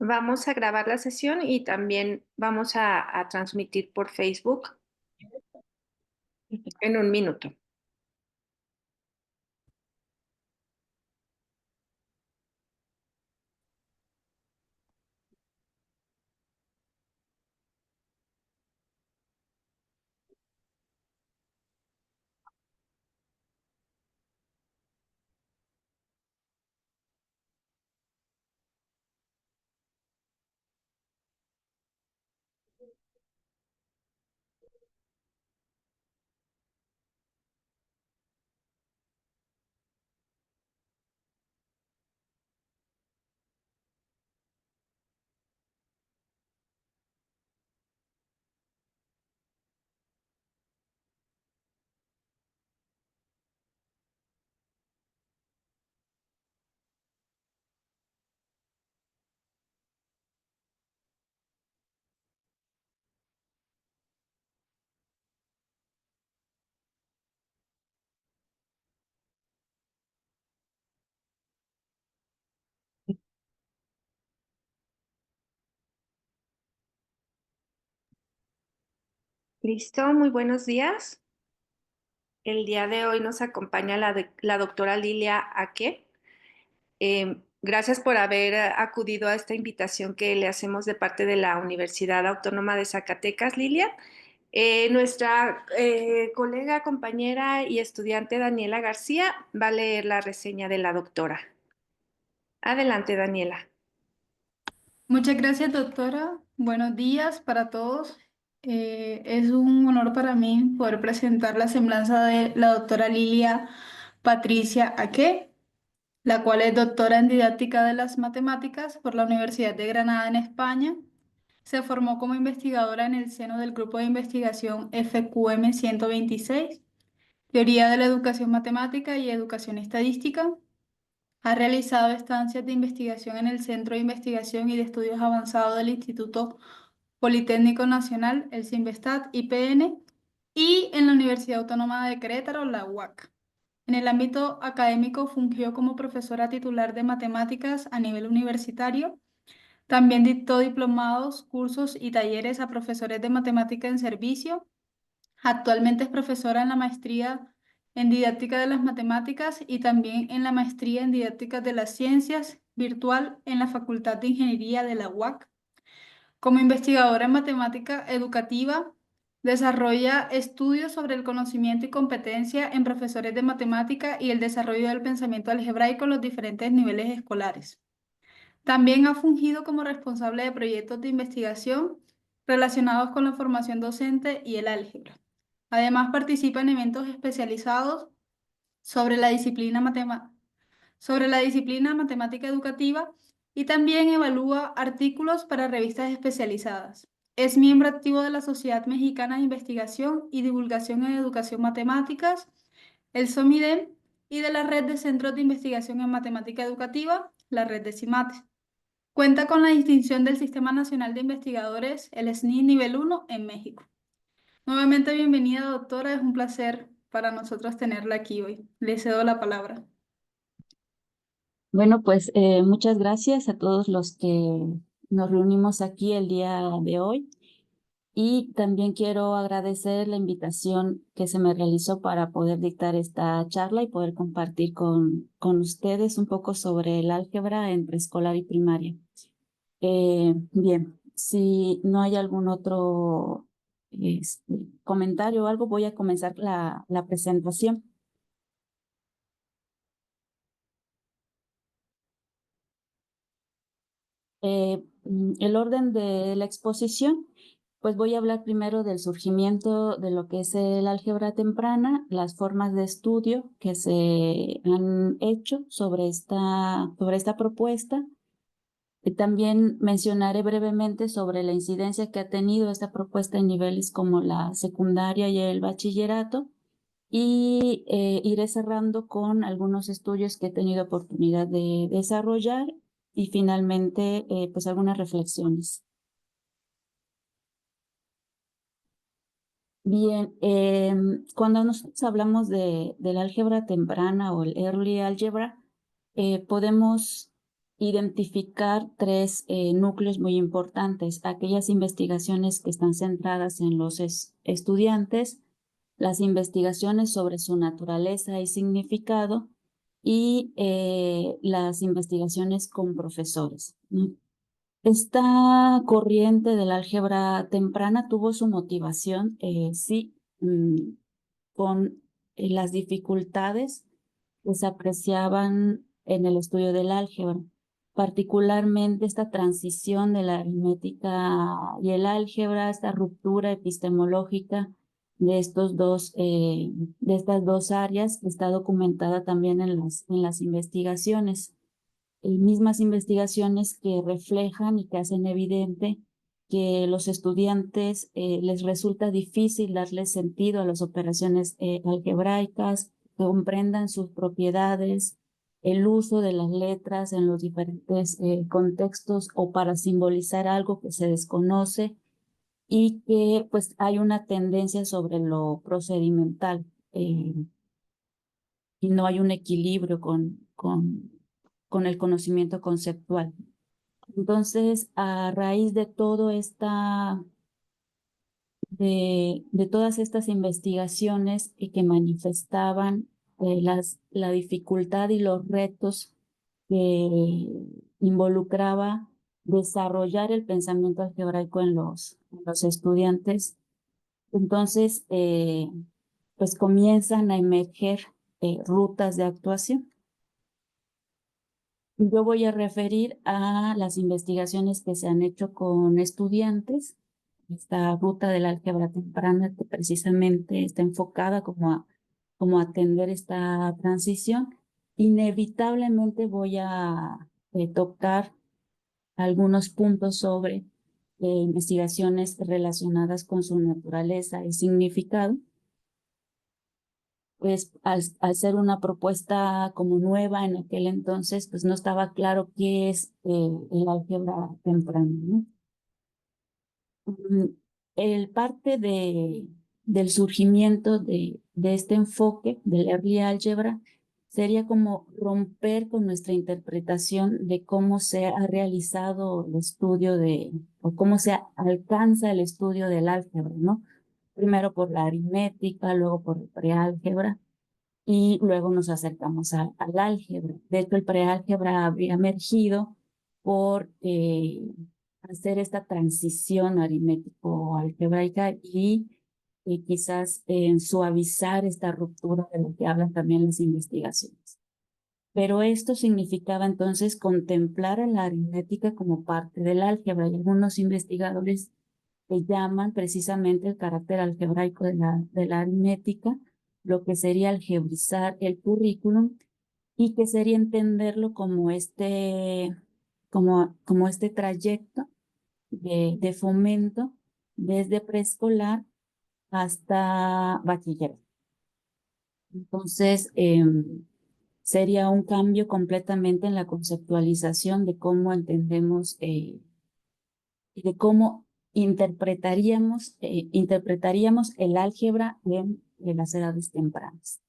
Vamos a grabar la sesión y también vamos a transmitir por Facebook en un minuto. Listo, muy buenos días. El día de hoy nos acompaña la doctora Lilia Aque. Gracias por haber acudido a esta invitación que le hacemos de parte de la Universidad Autónoma de Zacatecas, Lilia. Nuestra colega, compañera y estudiante Daniela García va a leer la reseña de la doctora. Adelante, Daniela. Muchas gracias, doctora. Buenos días para todos. Es un honor para mí poder presentar la semblanza de la doctora Lilia Patricia Aque, la cual es doctora en didáctica de las matemáticas por la Universidad de Granada en España. Se formó como investigadora en el seno del grupo de investigación FQM 126, Teoría de la Educación Matemática y Educación Estadística. Ha realizado estancias de investigación en el Centro de Investigación y de Estudios Avanzados del Instituto Politécnico Nacional, el CINVESTAT, IPN, y en la Universidad Autónoma de Querétaro, la UAC. En el ámbito académico fungió como profesora titular de matemáticas a nivel universitario. También dictó diplomados, cursos y talleres a profesores de matemática en servicio. Actualmente es profesora en la maestría en didáctica de las matemáticas y también en la maestría en didáctica de las ciencias virtual en la Facultad de Ingeniería de la UAC. Como investigadora en matemática educativa, desarrolla estudios sobre el conocimiento y competencia en profesores de matemática y el desarrollo del pensamiento algebraico en los diferentes niveles escolares. También ha fungido como responsable de proyectos de investigación relacionados con la formación docente y el álgebra. Además, participa en eventos especializados sobre sobre la disciplina matemática educativa y también evalúa artículos para revistas especializadas. Es miembro activo de la Sociedad Mexicana de Investigación y Divulgación en Educación Matemáticas, el SOMIDEM, y de la Red de Centros de Investigación en Matemática Educativa, la Red de CIMATE. Cuenta con la distinción del Sistema Nacional de Investigadores, el SNI Nivel 1 en México. Nuevamente, bienvenida, doctora. Es un placer para nosotros tenerla aquí hoy. Le cedo la palabra. Bueno, pues muchas gracias a todos los que nos reunimos aquí el día de hoy y también quiero agradecer la invitación que se me realizó para poder dictar esta charla y poder compartir con ustedes un poco sobre el álgebra en preescolar y primaria. Bien, si no hay algún otro comentario o algo, voy a comenzar la presentación. El orden de la exposición, pues voy a hablar primero del surgimiento de lo que es el álgebra temprana, las formas de estudio que se han hecho sobre esta propuesta. Y también mencionaré brevemente sobre la incidencia que ha tenido esta propuesta en niveles como la secundaria y el bachillerato. Y iré cerrando con algunos estudios que he tenido oportunidad de desarrollar y finalmente pues algunas reflexiones. Bien, cuando nosotros hablamos del álgebra temprana o el early algebra, podemos identificar tres núcleos muy importantes: aquellas investigaciones que están centradas en los estudiantes, las investigaciones sobre su naturaleza y significado, y las investigaciones con profesores, ¿no? Esta corriente del álgebra temprana tuvo su motivación, sí, con las dificultades que se apreciaban en el estudio del álgebra, particularmente esta transición de la aritmética y el álgebra, esta ruptura epistemológica de de estas dos áreas, que está documentada también en las investigaciones. Mismas investigaciones que reflejan y que hacen evidente que los estudiantes les resulta difícil darle sentido a las operaciones algebraicas, que comprendan sus propiedades, el uso de las letras en los diferentes contextos o para simbolizar algo que se desconoce, y que pues hay una tendencia sobre lo procedimental, y no hay un equilibrio con el conocimiento conceptual. Entonces, a raíz de de todas estas investigaciones y que manifestaban la dificultad y los retos que involucraba desarrollar el pensamiento algebraico en los estudiantes, entonces, pues comienzan a emerger rutas de actuación. Yo voy a referir a las investigaciones que se han hecho con estudiantes. Esta ruta del álgebra temprana, que precisamente está enfocada como a atender esta transición. Inevitablemente voy a tocar algunos puntos sobre investigaciones relacionadas con su naturaleza y significado. Pues al ser una propuesta como nueva en aquel entonces, pues no estaba claro qué es el álgebra temprana, ¿no? El parte del surgimiento de este enfoque del early algebra sería como romper con nuestra interpretación de cómo se ha realizado el estudio o cómo se alcanza el estudio del álgebra, ¿no? Primero por la aritmética, luego por el preálgebra, y luego nos acercamos al álgebra. De hecho, el preálgebra habría emergido por hacer esta transición aritmético-algebraica y quizás suavizar esta ruptura de lo que hablan también las investigaciones. Pero esto significaba entonces contemplar a la aritmética como parte del álgebra, y algunos investigadores que llaman precisamente el carácter algebraico de la aritmética, lo que sería algebrizar el currículum, y que sería entenderlo como como este trayecto de fomento desde preescolar hasta bachillerato. Entonces, sería un cambio completamente en la conceptualización de cómo entendemos y de cómo interpretaríamos el álgebra en las edades tempranas.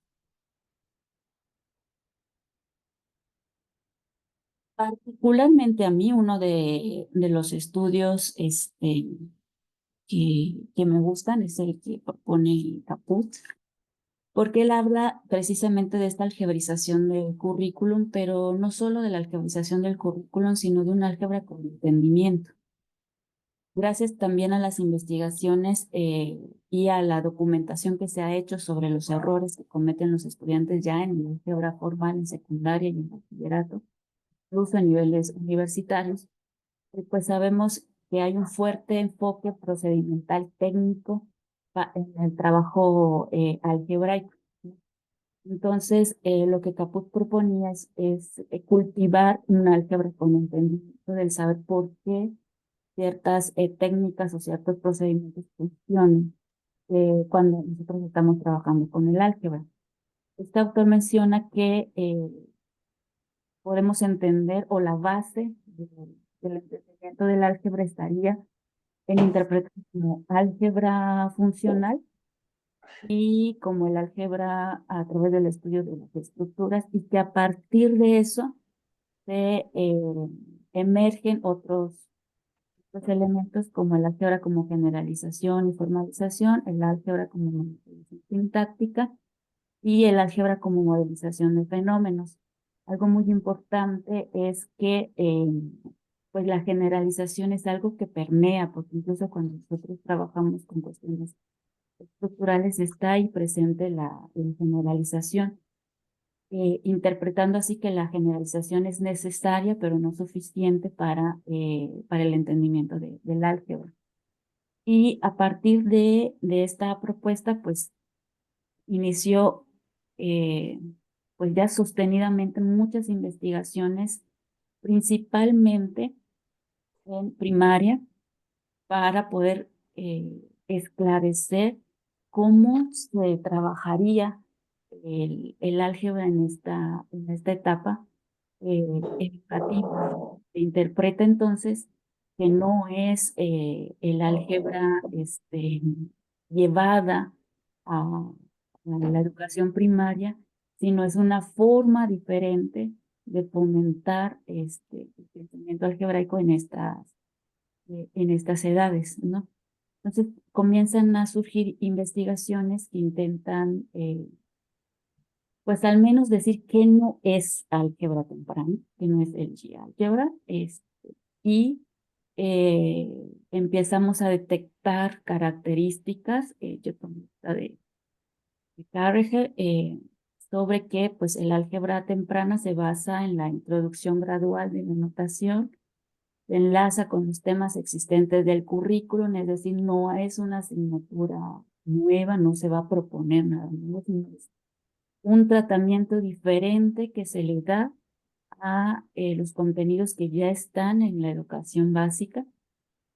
Particularmente a mí, uno de los estudios que me gustan es el que propone Caput, porque él habla precisamente de esta algebrización del currículum, pero no solo de la algebrización del currículum, sino de un álgebra con entendimiento. Gracias también a las investigaciones y a la documentación que se ha hecho sobre los errores que cometen los estudiantes ya en el álgebra formal, en secundaria y en bachillerato, incluso a niveles universitarios, pues sabemos que hay un fuerte enfoque procedimental técnico en el trabajo algebraico. Entonces, lo que Caput proponía es cultivar un álgebra con entendimiento del saber por qué ciertas técnicas o ciertos procedimientos funcionan cuando nosotros estamos trabajando con el álgebra. Este autor menciona que podemos entender, o la base del entendimiento del álgebra estaría en interpretar como álgebra funcional y como el álgebra a través del estudio de las estructuras, y que a partir de eso se emergen otros elementos como el álgebra como generalización y formalización, el álgebra como manipulación sintáctica y el álgebra como modelización de fenómenos. Algo muy importante es que pues la generalización es algo que permea, porque incluso cuando nosotros trabajamos con cuestiones estructurales está ahí presente la generalización, interpretando así que la generalización es necesaria, pero no suficiente para el entendimiento del álgebra. Y a partir de esta propuesta, pues inició pues ya sostenidamente muchas investigaciones, principalmente en primaria, para poder esclarecer cómo se trabajaría el álgebra en esta etapa educativa. Se interpreta entonces que no es el álgebra llevada a la educación primaria, sino es una forma diferente de fomentar el pensamiento algebraico en estas edades, ¿no? Entonces comienzan a surgir investigaciones que intentan, pues al menos decir que no es álgebra temprana, que no es el G-álgebra, y empezamos a detectar características, yo tomé esta de Carreger, sobre que pues el álgebra temprana se basa en la introducción gradual de la notación, se enlaza con los temas existentes del currículum, es decir, no es una asignatura nueva, no se va a proponer nada nuevo, sino es un tratamiento diferente que se le da a los contenidos que ya están en la educación básica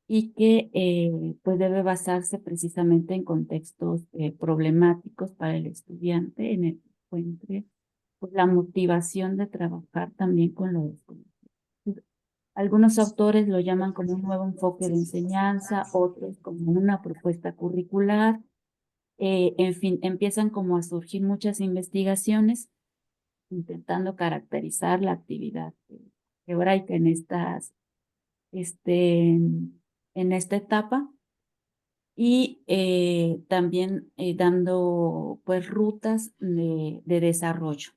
y que pues debe basarse precisamente en contextos problemáticos para el estudiante en el que encuentre pues, la motivación de trabajar también con lo desconocido. Algunos autores lo llaman como un nuevo enfoque de enseñanza, otros como una propuesta curricular. En fin, empiezan como a surgir muchas investigaciones intentando caracterizar la actividad hebraica en esta etapa y también dando pues rutas de desarrollo.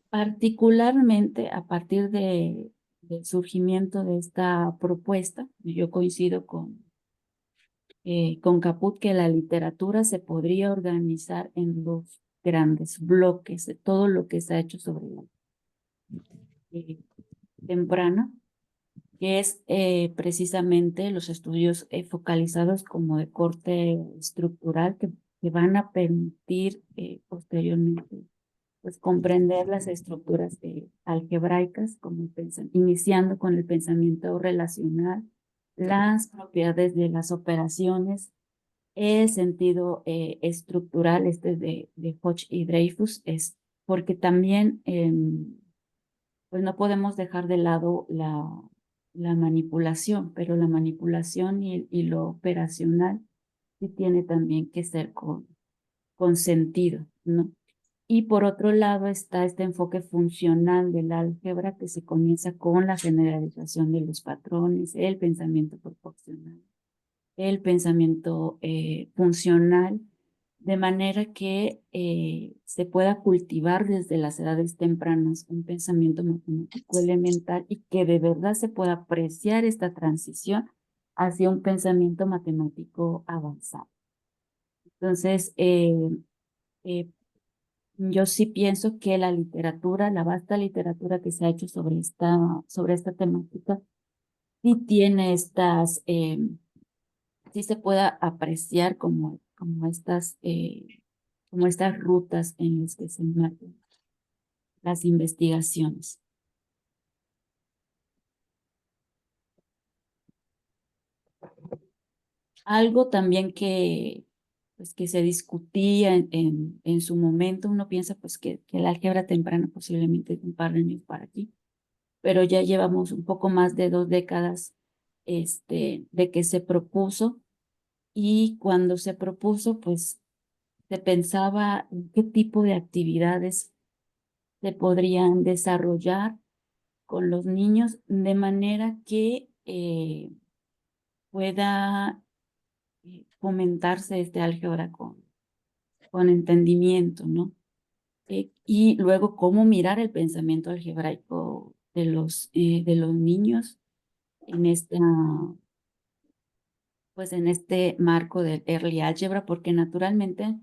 Particularmente a partir del surgimiento de esta propuesta, yo coincido con Caput que la literatura se podría organizar en dos grandes bloques de todo lo que se ha hecho sobre la temprana, que es precisamente los estudios focalizados como de corte estructural que van a permitir posteriormente pues comprender las estructuras algebraicas, como iniciando con el pensamiento relacional, las propiedades de las operaciones, el sentido estructural de Hodge y Dreyfus, es porque también pues no podemos dejar de lado la manipulación, pero la manipulación y lo operacional sí tiene también que ser con sentido, ¿no? Y por otro lado está este enfoque funcional del álgebra que se comienza con la generalización de los patrones, el pensamiento proporcional, el pensamiento funcional, de manera que se pueda cultivar desde las edades tempranas un pensamiento matemático elemental y que de verdad se pueda apreciar esta transición hacia un pensamiento matemático avanzado. Entonces, eh, yo sí pienso que la literatura, la vasta literatura que se ha hecho sobre esta temática, sí tiene sí se pueda apreciar como estas rutas en las que se enmarcan las investigaciones. Algo también pues, que se discutía en su momento, uno piensa pues que el álgebra temprana posiblemente es un par de años para aquí, pero ya llevamos un poco más de 2 décadas de que se propuso y cuando se propuso, pues se pensaba en qué tipo de actividades se podrían desarrollar con los niños de manera que pueda fomentarse este álgebra con entendimiento, ¿no? Y luego cómo mirar el pensamiento algebraico de los niños en esta, pues en este marco del Early Algebra, porque naturalmente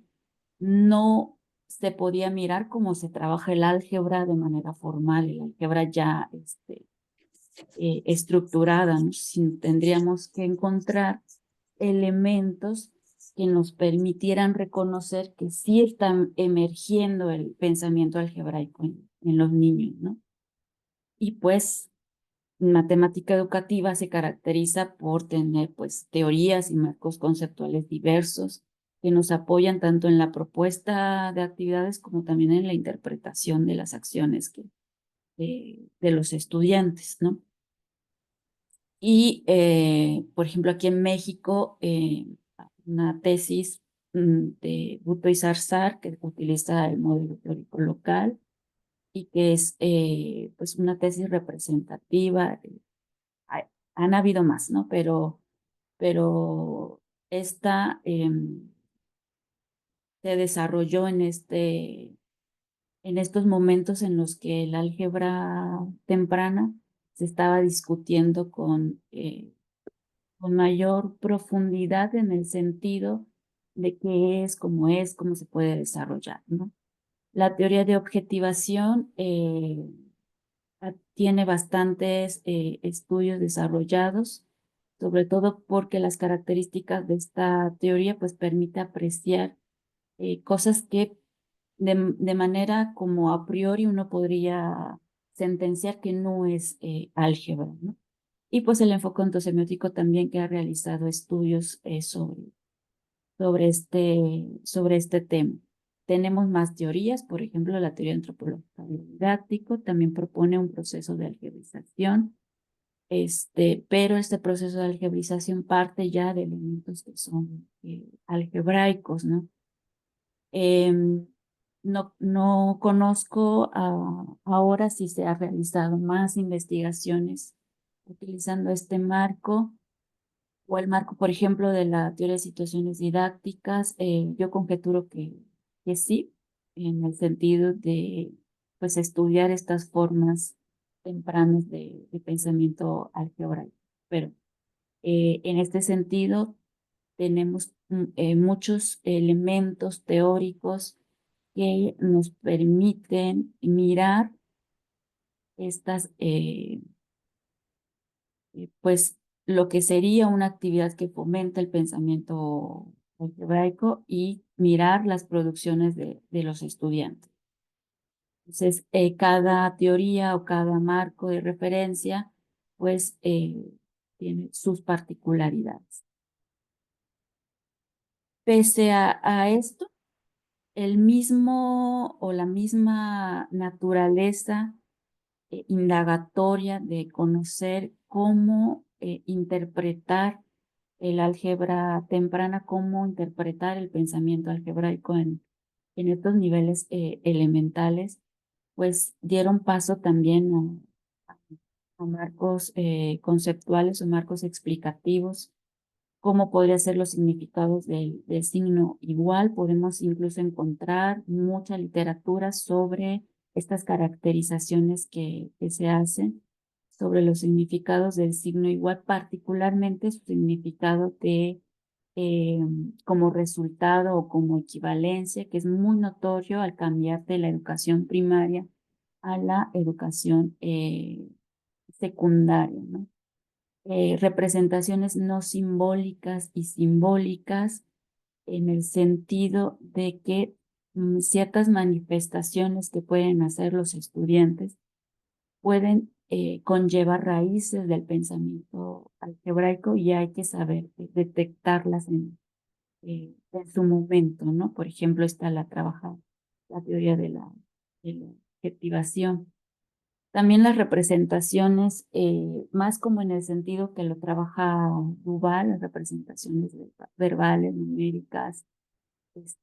no se podía mirar cómo se trabaja el álgebra de manera formal, el álgebra ya estructurada, ¿no? Tendríamos que encontrar elementos que nos permitieran reconocer que sí están emergiendo el pensamiento algebraico en los niños, ¿no? Y pues matemática educativa se caracteriza por tener pues teorías y marcos conceptuales diversos que nos apoyan tanto en la propuesta de actividades como también en la interpretación de las acciones de los estudiantes, ¿no? Y, por ejemplo, aquí en México, una tesis de Buto y Zarzar que utiliza el modelo teórico local y que es pues una tesis representativa. Hay- Han habido más, ¿no? Pero esta se desarrolló en estos momentos en los que el álgebra temprana se estaba discutiendo con mayor profundidad en el sentido de qué es, cómo se puede desarrollar, ¿no? La teoría de objetivación tiene bastantes estudios desarrollados, sobre todo porque las características de esta teoría pues permite apreciar cosas que de manera como a priori uno podría sentenciar que no es álgebra, ¿no? Y pues el enfoque ontosemiótico también que ha realizado estudios sobre este tema. Tenemos más teorías, por ejemplo, la teoría antropológica del didáctico también propone un proceso de algebrización, pero este proceso de algebrización parte ya de elementos que son algebraicos, ¿no? No conozco ahora si se ha realizado más investigaciones utilizando este marco o el marco, por ejemplo, de la teoría de situaciones didácticas. Yo conjeturo que sí, en el sentido de pues estudiar estas formas tempranas de pensamiento algebraico. Pero en este sentido tenemos muchos elementos teóricos que nos permiten mirar estas pues lo que sería una actividad que fomenta el pensamiento algebraico y mirar las producciones de los estudiantes. Entonces, cada teoría o cada marco de referencia, pues, tiene sus particularidades. Pese a esto, el mismo o la misma naturaleza indagatoria de conocer cómo interpretar el álgebra temprana, cómo interpretar el pensamiento algebraico en estos niveles elementales, pues dieron paso también a marcos conceptuales o marcos explicativos, cómo podrían ser los significados del signo igual. Podemos incluso encontrar mucha literatura sobre estas caracterizaciones que se hacen sobre los significados del signo igual, particularmente su significado eh, como resultado o como equivalencia, que es muy notorio al cambiar de la educación primaria a la educación secundaria, ¿no? Representaciones no simbólicas y simbólicas en el sentido de que ciertas manifestaciones que pueden hacer los estudiantes pueden conllevar raíces del pensamiento algebraico y hay que saber detectarlas en su momento, ¿no? Por ejemplo, está la teoría de la objetivación. También las representaciones, más como en el sentido que lo trabaja Duval, las representaciones verbales, numéricas,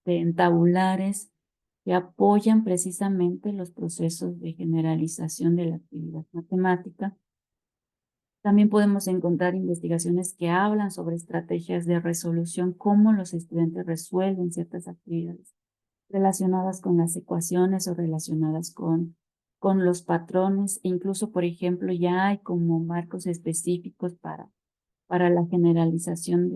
en tabulares que apoyan precisamente los procesos de generalización de la actividad matemática. También podemos encontrar investigaciones que hablan sobre estrategias de resolución, cómo los estudiantes resuelven ciertas actividades relacionadas con las ecuaciones o relacionadas con los patrones. E incluso, por ejemplo, ya hay como marcos específicos para la generalización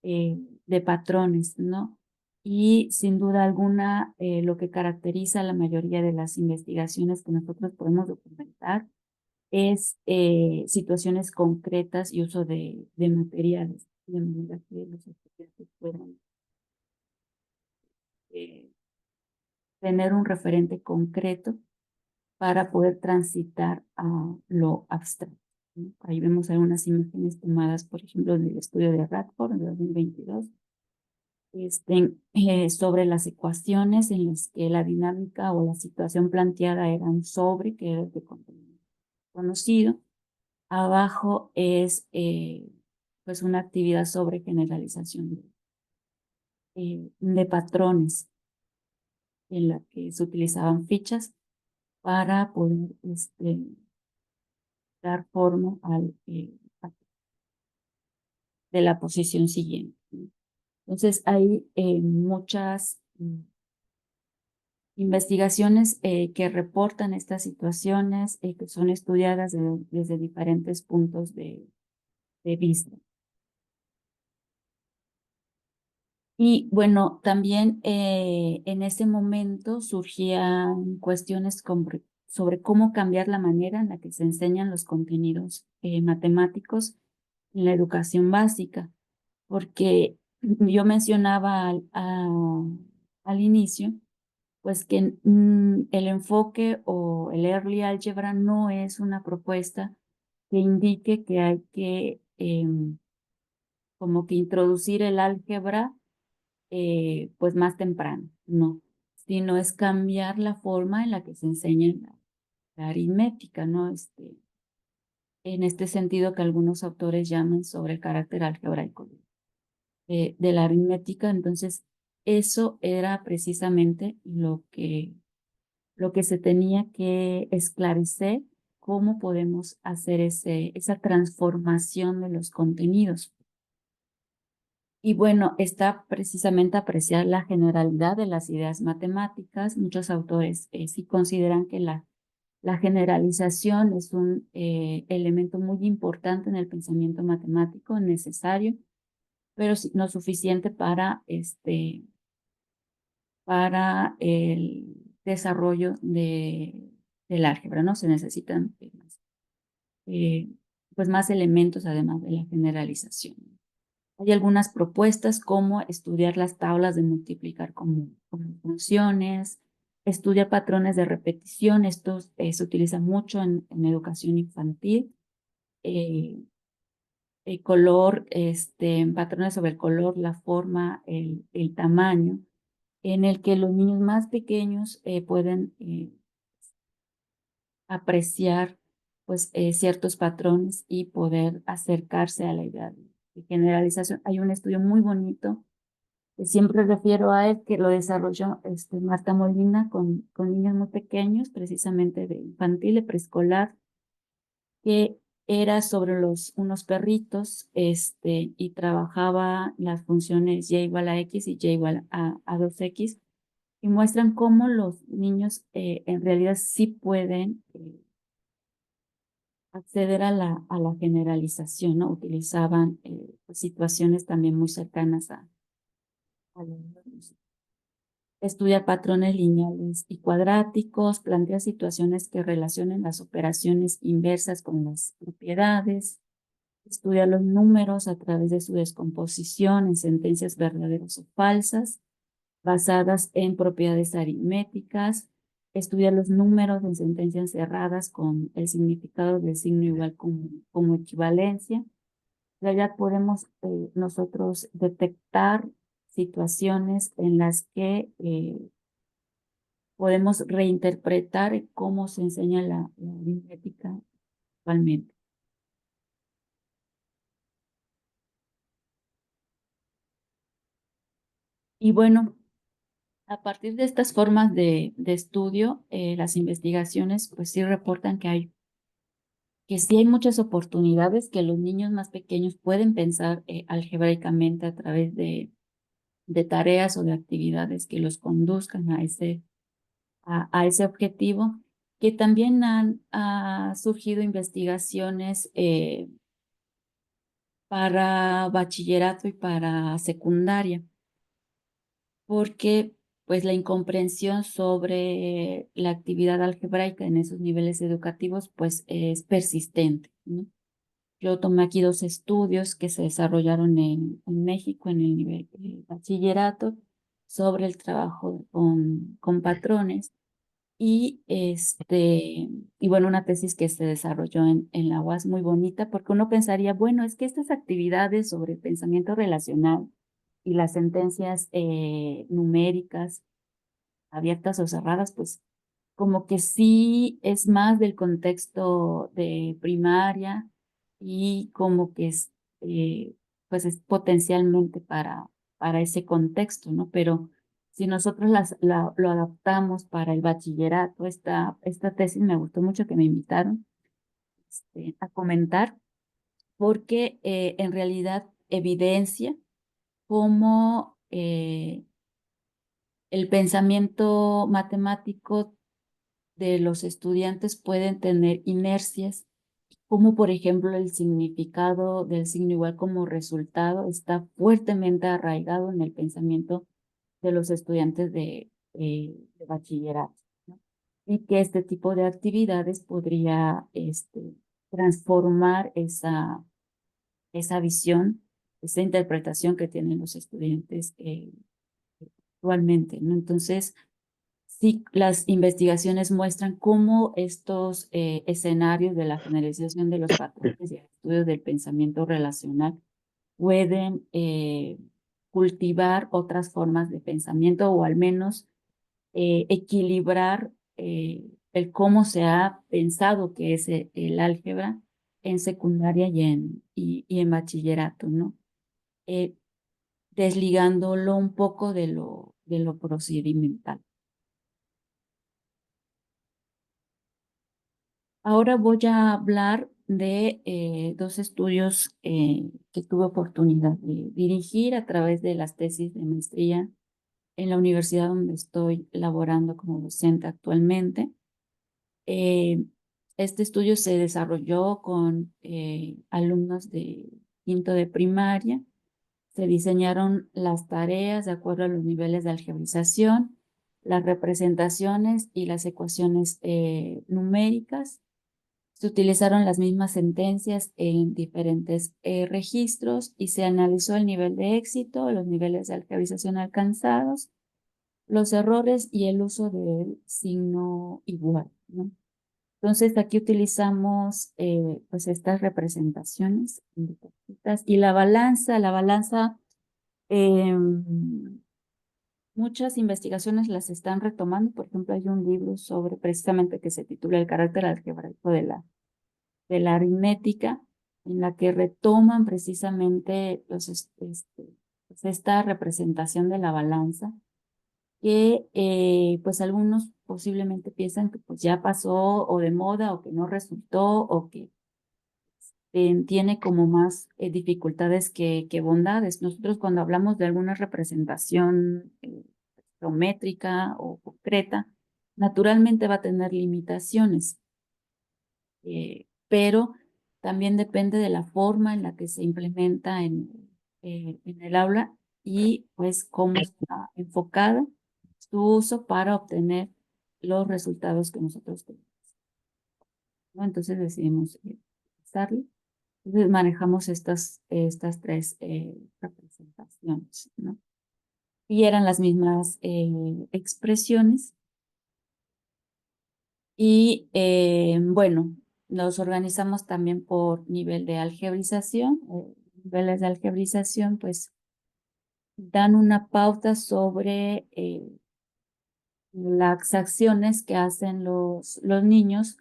de patrones, ¿no? Y sin duda alguna, lo que caracteriza a la mayoría de las investigaciones que nosotros podemos documentar es situaciones concretas y uso de materiales, de manera que los estudiantes puedan eh, tener un referente concreto para poder transitar a lo abstracto, ¿no? Ahí vemos algunas imágenes tomadas, por ejemplo, del estudio de Radford en 2022, sobre las ecuaciones en las que la dinámica o la situación planteada era un sobre, que era el de contenido conocido. Abajo es pues una actividad sobre generalización de patrones en la que se utilizaban fichas para poder dar forma de la posición siguiente, ¿no? Entonces hay muchas investigaciones que reportan estas situaciones que son estudiadas desde diferentes puntos de vista. Y bueno, también en ese momento surgían cuestiones sobre cómo cambiar la manera en la que se enseñan los contenidos matemáticos en la educación básica, porque yo mencionaba al inicio, pues que el enfoque o el Early Algebra no es una propuesta que indique que hay que como que introducir el álgebra pues más temprano, no, sino es cambiar la forma en la que se enseña la aritmética, ¿no? En este sentido que algunos autores llaman sobre el carácter algebraico de la aritmética. Entonces, eso era precisamente lo que se tenía que esclarecer, cómo podemos hacer esa transformación de los contenidos. Y bueno, está precisamente apreciar la generalidad de las ideas matemáticas. Muchos autores sí consideran que la generalización es un elemento muy importante en el pensamiento matemático, necesario, pero no suficiente para el desarrollo del álgebra, ¿no? Se necesitan eh, pues más elementos además de la generalización. Hay algunas propuestas como estudiar las tablas de multiplicar como funciones, estudiar patrones de repetición. Esto se utiliza mucho en educación infantil. El color, patrones sobre el color, la forma, el tamaño, en el que los niños más pequeños pueden apreciar pues ciertos patrones y poder acercarse a la idea de generalización. Hay un estudio muy bonito que siempre refiero a él, que lo desarrolló Marta Molina con niños muy pequeños, precisamente de infantil, de preescolar, que era sobre unos perritos, y trabajaba las funciones y igual a x y y igual a 2x, y muestran cómo los niños en realidad sí pueden acceder a la generalización, ¿no? Utilizaban pues, situaciones también muy cercanas a los estudiar patrones lineales y cuadráticos, plantea situaciones que relacionen las operaciones inversas con las propiedades, estudia los números a través de su descomposición en sentencias verdaderas o falsas, basadas en propiedades aritméticas, estudia los números en sentencias cerradas con el significado del signo igual como equivalencia. En realidad podemos nosotros detectar situaciones en las que podemos reinterpretar cómo se enseña la aritmética actualmente. Y bueno, a partir de estas formas de estudio, las investigaciones pues sí reportan que sí hay muchas oportunidades, que los niños más pequeños pueden pensar algebraicamente a través de tareas o de actividades que los conduzcan a ese objetivo, que también ha surgido investigaciones para bachillerato y para secundaria, porque pues la incomprensión sobre la actividad algebraica en esos niveles educativos pues es persistente, ¿no? Yo tomé aquí 2 estudios que se desarrollaron en México en el nivel de bachillerato sobre el trabajo con patrones y bueno, una tesis que se desarrolló en la UAS muy bonita, porque uno pensaría, bueno, es que estas actividades sobre el pensamiento relacional y las sentencias numéricas, abiertas o cerradas, pues como que sí es más del contexto de primaria y como que pues es potencialmente para ese contexto, ¿no? Pero si nosotros lo adaptamos para el bachillerato, esta tesis me gustó mucho que me invitaron a comentar, porque en realidad evidencia cómo el pensamiento matemático de los estudiantes pueden tener inercias, como por ejemplo el significado del signo igual como resultado está fuertemente arraigado en el pensamiento de los estudiantes de bachillerato, ¿no? Y que este tipo de actividades podría transformar esa visión, esa interpretación que tienen los estudiantes actualmente, ¿no? Entonces, sí, las investigaciones muestran cómo estos escenarios de la generalización de los patrones y el estudio del pensamiento relacional pueden cultivar otras formas de pensamiento o al menos equilibrar el cómo se ha pensado que es el álgebra en secundaria y en bachillerato, ¿no? Eh, Desligándolo un poco de lo procedimental. Ahora voy a hablar de 2 estudios que tuve oportunidad de dirigir a través de las tesis de maestría en la universidad donde estoy laborando como docente actualmente. Este estudio se desarrolló con alumnos de quinto de primaria. Se diseñaron las tareas de acuerdo a los niveles de algebraización, las representaciones y las ecuaciones numéricas. Se utilizaron las mismas sentencias en diferentes registros y se analizó el nivel de éxito, los niveles de algebraización alcanzados, los errores y el uso del signo igual, ¿no? Entonces aquí utilizamos pues estas representaciones indicativas y la balanza, muchas investigaciones las están retomando. Por ejemplo, hay un libro sobre precisamente que se titula El carácter algebraico de la aritmética, en la que retoman precisamente pues esta representación de la balanza, que pues algunos posiblemente piensan que pues ya pasó o de moda o que no resultó o que tiene como más dificultades que bondades. Nosotros cuando hablamos de alguna representación geométrica o concreta, naturalmente va a tener limitaciones, pero también depende de la forma en la que se implementa en el aula y pues cómo está enfocada su uso para obtener los resultados que nosotros queremos, ¿no? Entonces decidimos usarlo. Entonces manejamos estas 3 representaciones, ¿no? Y eran las mismas expresiones. Y bueno, los organizamos también por nivel de algebraización. Niveles de algebraización, pues, dan una pauta sobre las acciones que hacen los niños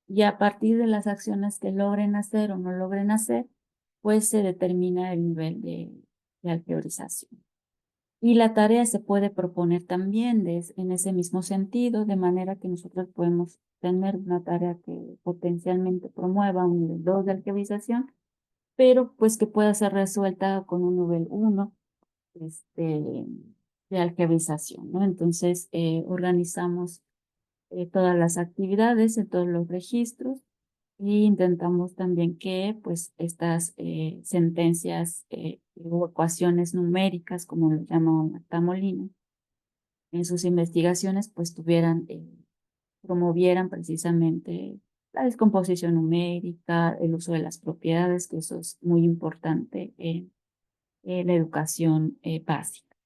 y a partir de las acciones que logren hacer o no logren hacer, pues se determina el nivel de algebraización. Y la tarea se puede proponer también en ese mismo sentido, de manera que nosotros podemos tener una tarea que potencialmente promueva un nivel 2 de alfabetización, pero pues que pueda ser resuelta con un nivel 1 de alfabetización, ¿no? Entonces, organizamos todas las actividades en todos los registros y intentamos también que pues estas sentencias o ecuaciones numéricas, como lo llama Marta Molina, en sus investigaciones pues promovieran precisamente la descomposición numérica, el uso de las propiedades, que eso es muy importante en la educación básica.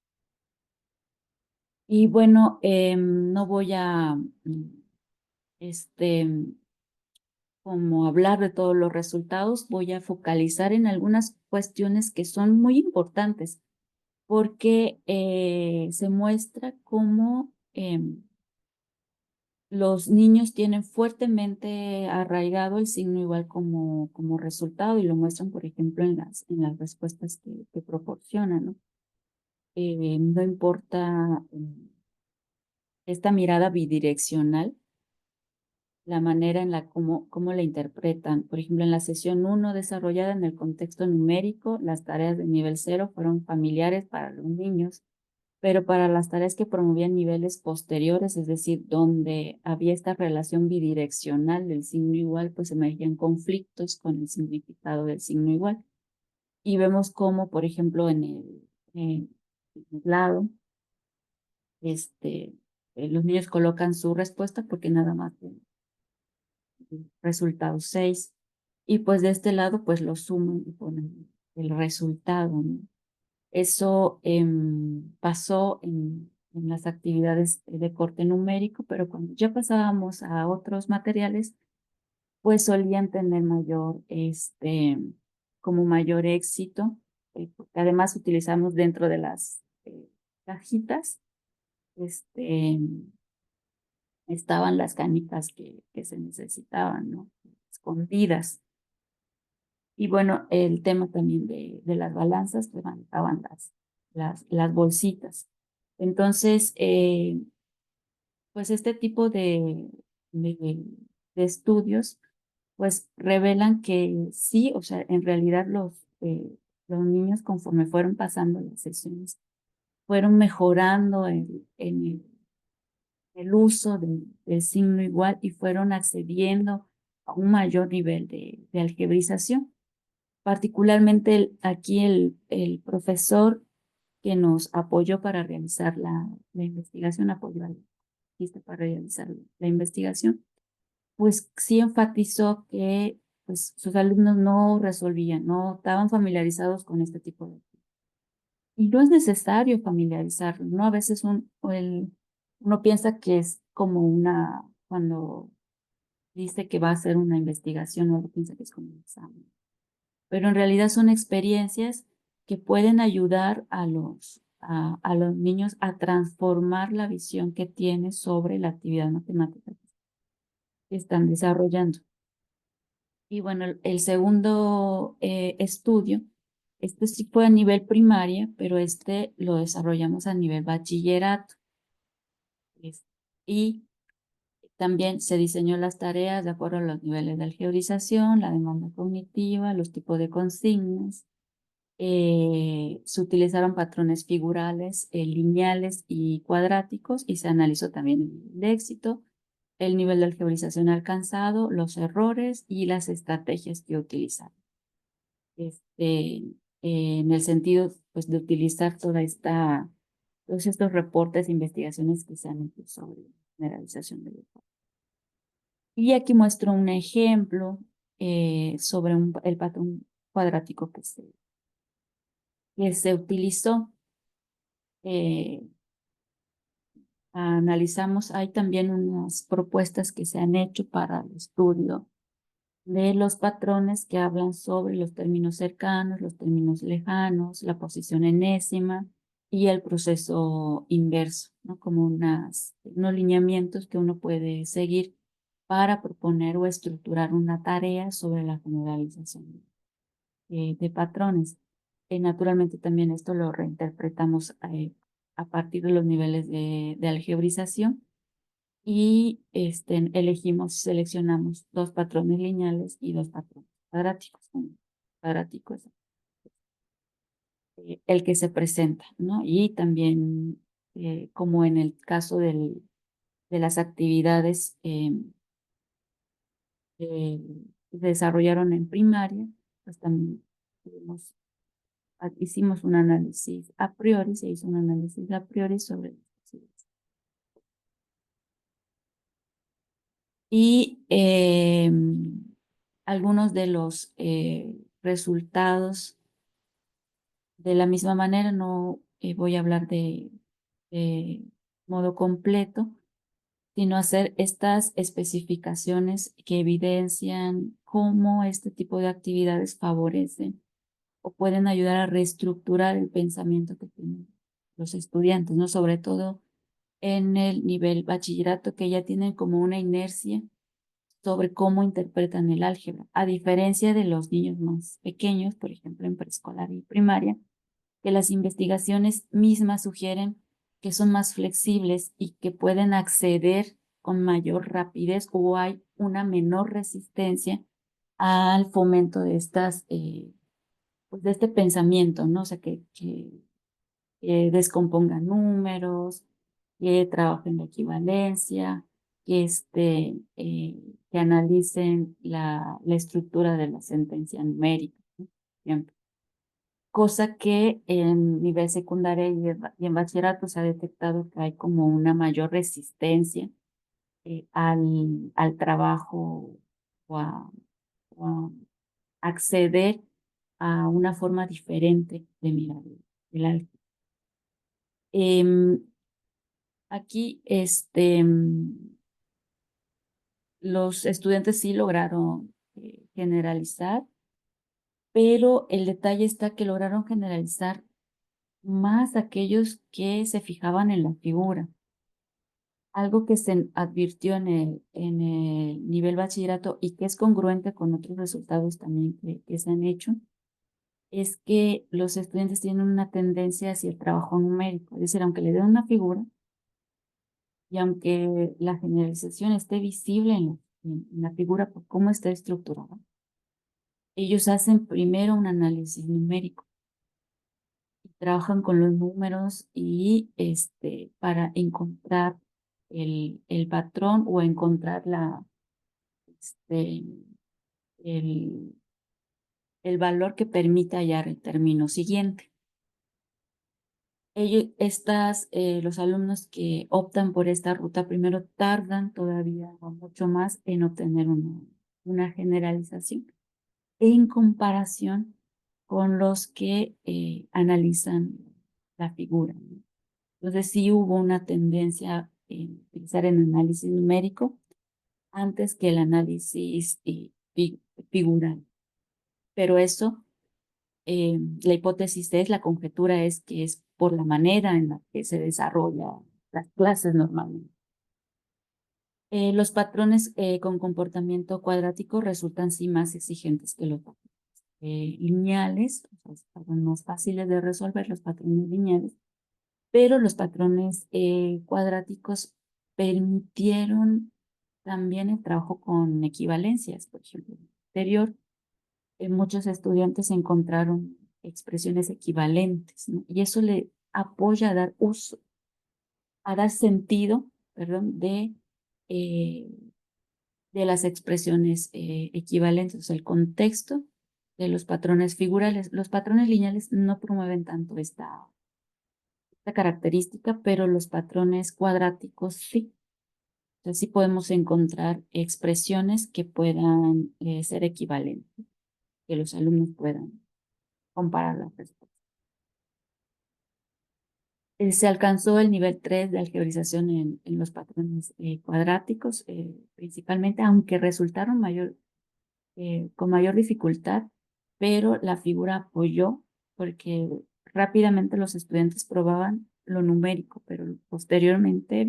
Y bueno, no voy a este, como hablar de todos los resultados, voy a focalizar en algunas cuestiones que son muy importantes porque se muestra cómo los niños tienen fuertemente arraigado el signo igual como resultado y lo muestran, por ejemplo, en las respuestas que proporcionan, ¿no? No importa esta mirada bidireccional, la manera en la cómo la interpretan. Por ejemplo, en la sesión 1 desarrollada en el contexto numérico, las tareas de nivel 0 fueron familiares para los niños, pero para las tareas que promovían niveles posteriores, es decir, donde había esta relación bidireccional del signo igual, pues emergían conflictos con el significado del signo igual. Y vemos cómo, por ejemplo, en el lado, los niños colocan su respuesta porque nada más resultado 6. Y pues de este lado, pues lo suman y ponen el resultado, ¿no? Eso pasó en las actividades de corte numérico, pero cuando ya pasábamos a otros materiales, pues solían tener como mayor éxito, porque además utilizamos dentro de las cajitas, este, estaban las canicas que se necesitaban, ¿no? Escondidas. Y bueno, el tema también de las balanzas, levantaban las bolsitas. Entonces, pues este tipo de, de estudios, pues revelan que sí, o sea, en realidad los niños conforme fueron pasando las sesiones, fueron mejorando el uso del signo igual y fueron accediendo a un mayor nivel de algebrización. Particularmente aquí el profesor que nos apoyó para realizar la investigación, apoyó al artista para realizar la investigación, pues sí enfatizó que pues, sus alumnos no resolvían, no estaban familiarizados con este tipo de... Y no es necesario familiarizarlo, ¿no? A veces uno piensa que es como cuando dice que va a hacer una investigación, uno piensa que es como un examen, pero en realidad son experiencias que pueden ayudar a los niños a transformar la visión que tienen sobre la actividad matemática que están desarrollando. Y bueno, el segundo estudio, este sí fue a nivel primaria, pero este lo desarrollamos a nivel bachillerato. Y también se diseñó las tareas de acuerdo a los niveles de algebrización, la demanda cognitiva, los tipos de consignas. Se utilizaron patrones figurales, lineales y cuadráticos y se analizó también el éxito, el nivel de algebrización alcanzado, los errores y las estrategias que utilizaron. En el sentido pues, de utilizar todos estos reportes e investigaciones que se han hecho sobre la generalización del lenguaje. Y aquí muestro un ejemplo sobre el patrón cuadrático que se utilizó. Analizamos, hay también unas propuestas que se han hecho para el estudio de los patrones que hablan sobre los términos cercanos, los términos lejanos, la posición enésima y el proceso inverso, ¿no? Como unos lineamientos que uno puede seguir para proponer o estructurar una tarea sobre la generalización de patrones. Naturalmente también esto lo reinterpretamos a partir de los niveles de algebrización y seleccionamos 2 patrones lineales y 2 patrones cuadráticos. Un cuadrático es el que se presenta, ¿no? Y también, como en el caso de las actividades que desarrollaron en primaria, pues también hicimos un análisis a priori, se hizo un análisis a priori sobre las posibilidades. Y algunos de los resultados, de la misma manera, no voy a hablar de modo completo, sino hacer estas especificaciones que evidencian cómo este tipo de actividades favorecen o pueden ayudar a reestructurar el pensamiento que tienen los estudiantes, ¿no? Sobre todo en el nivel bachillerato, que ya tienen como una inercia sobre cómo interpretan el álgebra, a diferencia de los niños más pequeños, por ejemplo, en preescolar y primaria, que las investigaciones mismas sugieren que son más flexibles y que pueden acceder con mayor rapidez o hay una menor resistencia al fomento de estas, pues de este pensamiento, ¿no? O sea, que descompongan números, que trabajen la equivalencia, que analicen la estructura de la sentencia numérica, ¿no? Siempre. Cosa que en nivel secundario y en bachillerato se ha detectado que hay como una mayor resistencia al trabajo o a acceder a una forma diferente de mirar el álgebra. Aquí, los estudiantes sí lograron generalizar, pero el detalle está que lograron generalizar más aquellos que se fijaban en la figura. Algo que se advirtió en el nivel bachillerato y que es congruente con otros resultados también que se han hecho, es que los estudiantes tienen una tendencia hacia el trabajo numérico. Es decir, aunque le den una figura y aunque la generalización esté visible en la figura por cómo está estructurada, ellos hacen primero un análisis numérico. Trabajan con los números y para encontrar el patrón o encontrar este, el, el valor que permita hallar el término siguiente. Los alumnos que optan por esta ruta primero tardan todavía mucho más en obtener una generalización en comparación con los que analizan la figura, ¿no? Entonces sí hubo una tendencia en utilizar el análisis numérico antes que el análisis figural. Pero eso, la hipótesis es, la conjetura es que es por la manera en la que se desarrollan las clases normalmente. Los patrones con comportamiento cuadrático resultan sí más exigentes que los patrones lineales, o sea, son más fáciles de resolver los patrones lineales, pero los patrones cuadráticos permitieron también el trabajo con equivalencias. Por ejemplo, en el anterior, muchos estudiantes encontraron expresiones equivalentes, ¿no? Y eso le apoya a dar uso, a dar sentido, perdón, eh, de las expresiones equivalentes, o sea, el contexto de los patrones figurales. Los patrones lineales no promueven tanto esta característica, pero los patrones cuadráticos sí. Entonces sí podemos encontrar expresiones que puedan ser equivalentes, que los alumnos puedan comparar las respuestas. Se alcanzó el nivel 3 de algebraización en los patrones cuadráticos, principalmente, aunque resultaron con mayor dificultad, pero la figura apoyó porque rápidamente los estudiantes probaban lo numérico, pero posteriormente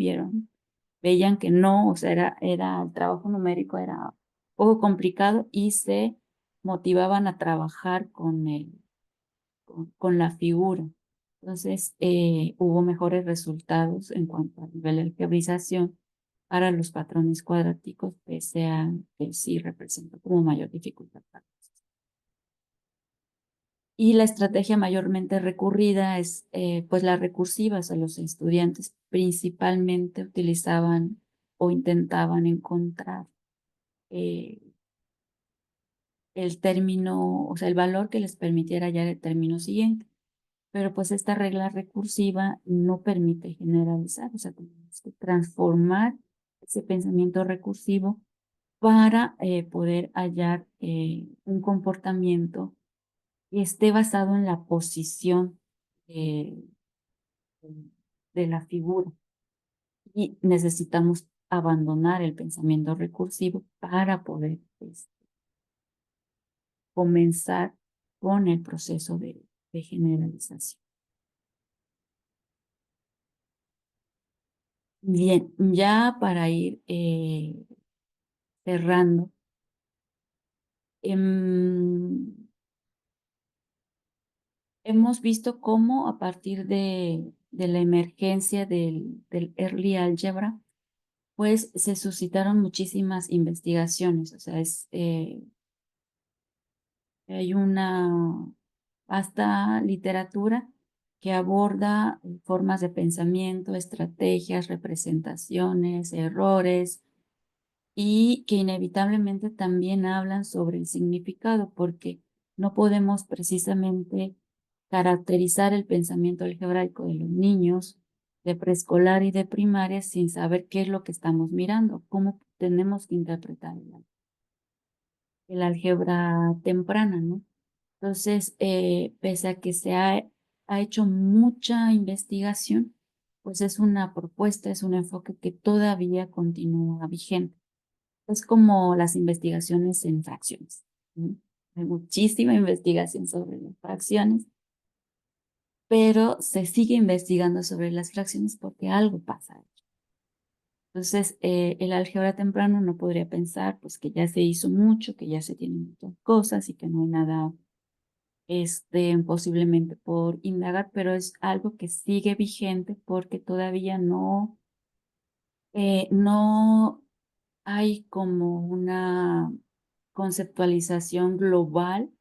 veían que no, o sea, el trabajo numérico era un poco complicado y se motivaban a trabajar con la figura. Entonces, hubo mejores resultados en cuanto al nivel de algebrización para los patrones cuadráticos, pese a que sí representó como mayor dificultad para ellos. Y la estrategia mayormente recurrida es pues las recursivas. A los estudiantes principalmente utilizaban o intentaban encontrar eh, el término, o sea, el valor que les permitiera hallar el término siguiente. Pero pues esta regla recursiva no permite generalizar, o sea, tenemos que transformar ese pensamiento recursivo para poder hallar un comportamiento que esté basado en la posición eh, de la figura. Y necesitamos abandonar el pensamiento recursivo para poder comenzar con el proceso de generalización. Bien, ya para ir cerrando, hemos visto cómo a partir de la emergencia del Early Algebra, pues se suscitaron muchísimas investigaciones. O sea, hay una vasta literatura que aborda formas de pensamiento, estrategias, representaciones, errores, y que inevitablemente también hablan sobre el significado, porque no podemos precisamente caracterizar el pensamiento algebraico de los niños de preescolar y de primaria sin saber qué es lo que estamos mirando, cómo tenemos que interpretar el álgebra temprana, ¿no? Entonces, pese a que ha hecho mucha investigación, pues es una propuesta, es un enfoque que todavía continúa vigente. Es como las investigaciones en fracciones, ¿no? Hay muchísima investigación sobre las fracciones, pero se sigue investigando sobre las fracciones porque algo pasa. Entonces, el álgebra temprano no podría pensar pues que ya se hizo mucho, que ya se tienen muchas cosas y que no hay nada posiblemente por indagar, pero es algo que sigue vigente porque todavía no hay como una conceptualización global,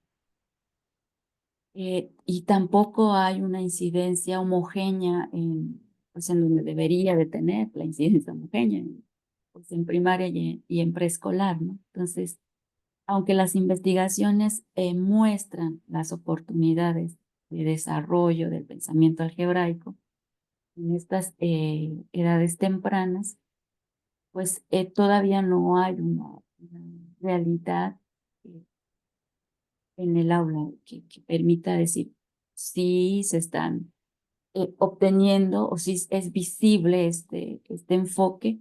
y tampoco hay una incidencia homogénea pues en donde debería de tener la incidencia homogénea, pues en primaria y en preescolar, ¿no? Entonces, aunque las investigaciones muestran las oportunidades de desarrollo del pensamiento algebraico en estas edades tempranas, pues todavía no hay una realidad eh, en el aula que permita decir si se están obteniendo o si es visible este enfoque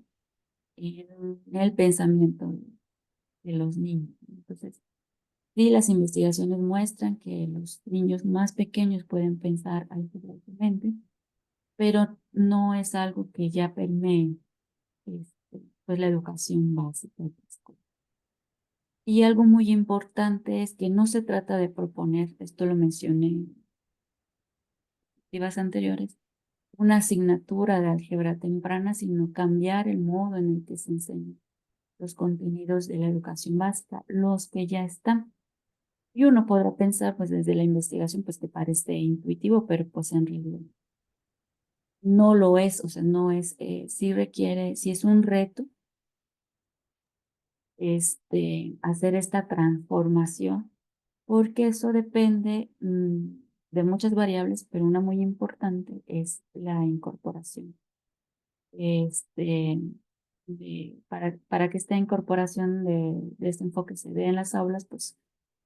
en el pensamiento de los niños. Entonces, sí, las investigaciones muestran que los niños más pequeños pueden pensar algebraicamente, pero no es algo que ya permee pues la educación básica. Y algo muy importante es que no se trata de proponer, esto lo mencioné en diapositivas anteriores, una asignatura de álgebra temprana, sino cambiar el modo en el que se enseñan los contenidos de la educación básica, los que ya están. Y uno podrá pensar, pues desde la investigación, pues que parece intuitivo, pero pues en realidad no lo es, o sea, no es, sí requiere, sí es un reto, hacer esta transformación, porque eso depende de muchas variables, pero una muy importante es la incorporación. Para que esta incorporación de este enfoque se dé en las aulas, pues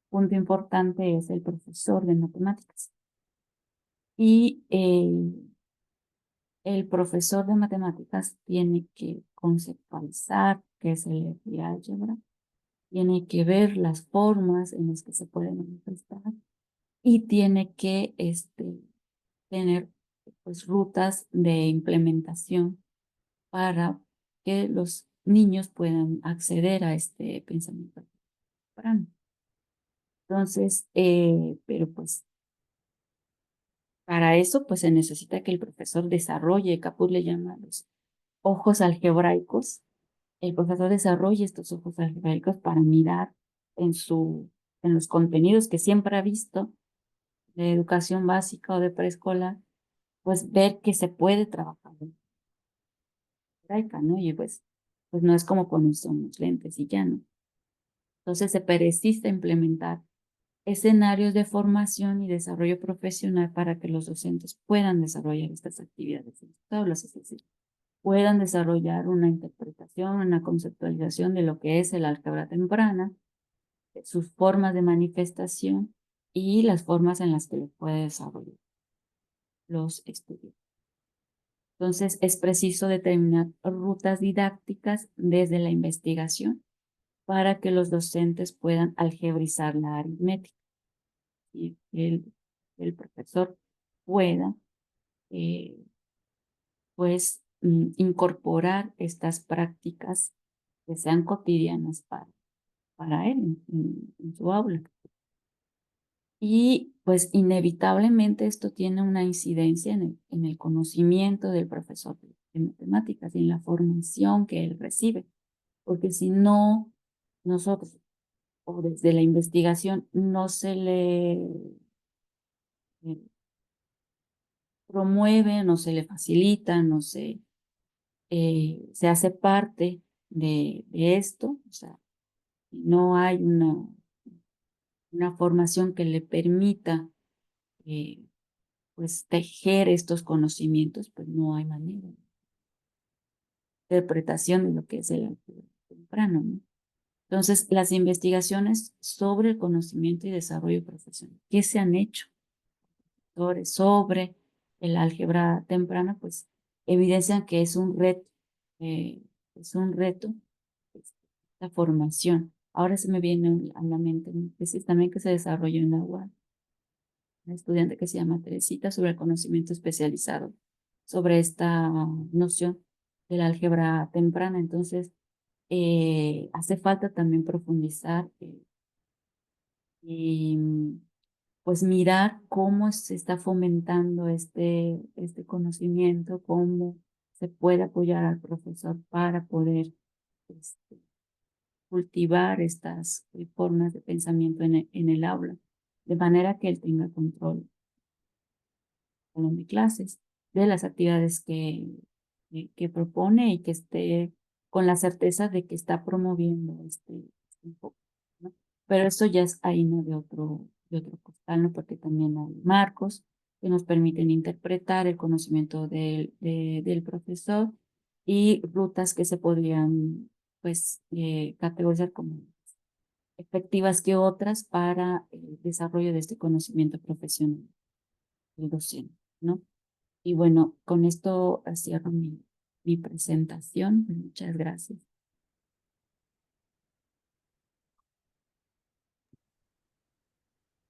punto importante es el profesor de matemáticas. Y el profesor de matemáticas tiene que conceptualizar qué es el álgebra, tiene que ver las formas en las que se puede manifestar y tiene que tener pues, rutas de implementación para que los niños puedan acceder a este pensamiento temprano. Entonces, pero pues Para eso, pues se necesita que el profesor desarrolle, Caput le llama los ojos algebraicos. El profesor desarrolle estos ojos algebraicos para mirar en los contenidos que siempre ha visto de educación básica o de preescolar, pues ver que se puede trabajar en algebraica, ¿no? Y pues no es como ponerse unos lentes y ya, ¿no? Entonces se precisa implementar escenarios de formación y desarrollo profesional para que los docentes puedan desarrollar estas actividades en sus aulas, es decir, puedan desarrollar una interpretación, una conceptualización de lo que es el álgebra temprana, de sus formas de manifestación y las formas en las que lo puede desarrollar los estudiantes. Entonces, es preciso determinar rutas didácticas desde la investigación para que los docentes puedan algebrizar la aritmética y el profesor pueda, incorporar estas prácticas que sean cotidianas para él en su aula. Y pues inevitablemente esto tiene una incidencia en el conocimiento del profesor de matemáticas y en la formación que él recibe, porque si no, nosotros o desde la investigación no se le promueve, no se le facilita, no se hace parte de esto, o sea, no hay una formación que le permita pues tejer estos conocimientos, pues no hay manera de interpretación de lo que es el álgebra temprano, ¿no? Entonces, las investigaciones sobre el conocimiento y desarrollo profesional, ¿qué se han hecho sobre el álgebra temprana? Pues evidencian que es un reto la formación. Ahora se me viene a la mente una tesis también que se desarrolló en la UAM, una estudiante que se llama Teresita, sobre el conocimiento especializado, sobre esta noción del álgebra temprana. Entonces, hace falta también profundizar y pues mirar cómo se está fomentando este conocimiento, cómo se puede apoyar al profesor para poder este, cultivar estas formas de pensamiento en el aula, de manera que él tenga control de clases, de las actividades que propone y que esté con la certeza de que está promoviendo este enfoque, ¿no? Pero esto ya es harina de otro costal, ¿no? Porque también hay marcos que nos permiten interpretar el conocimiento del profesor y rutas que se podrían, pues, categorizar como efectivas que otras para el desarrollo de este conocimiento profesional del docente, ¿no? Y bueno, con esto cierro mi presentación. Muchas gracias.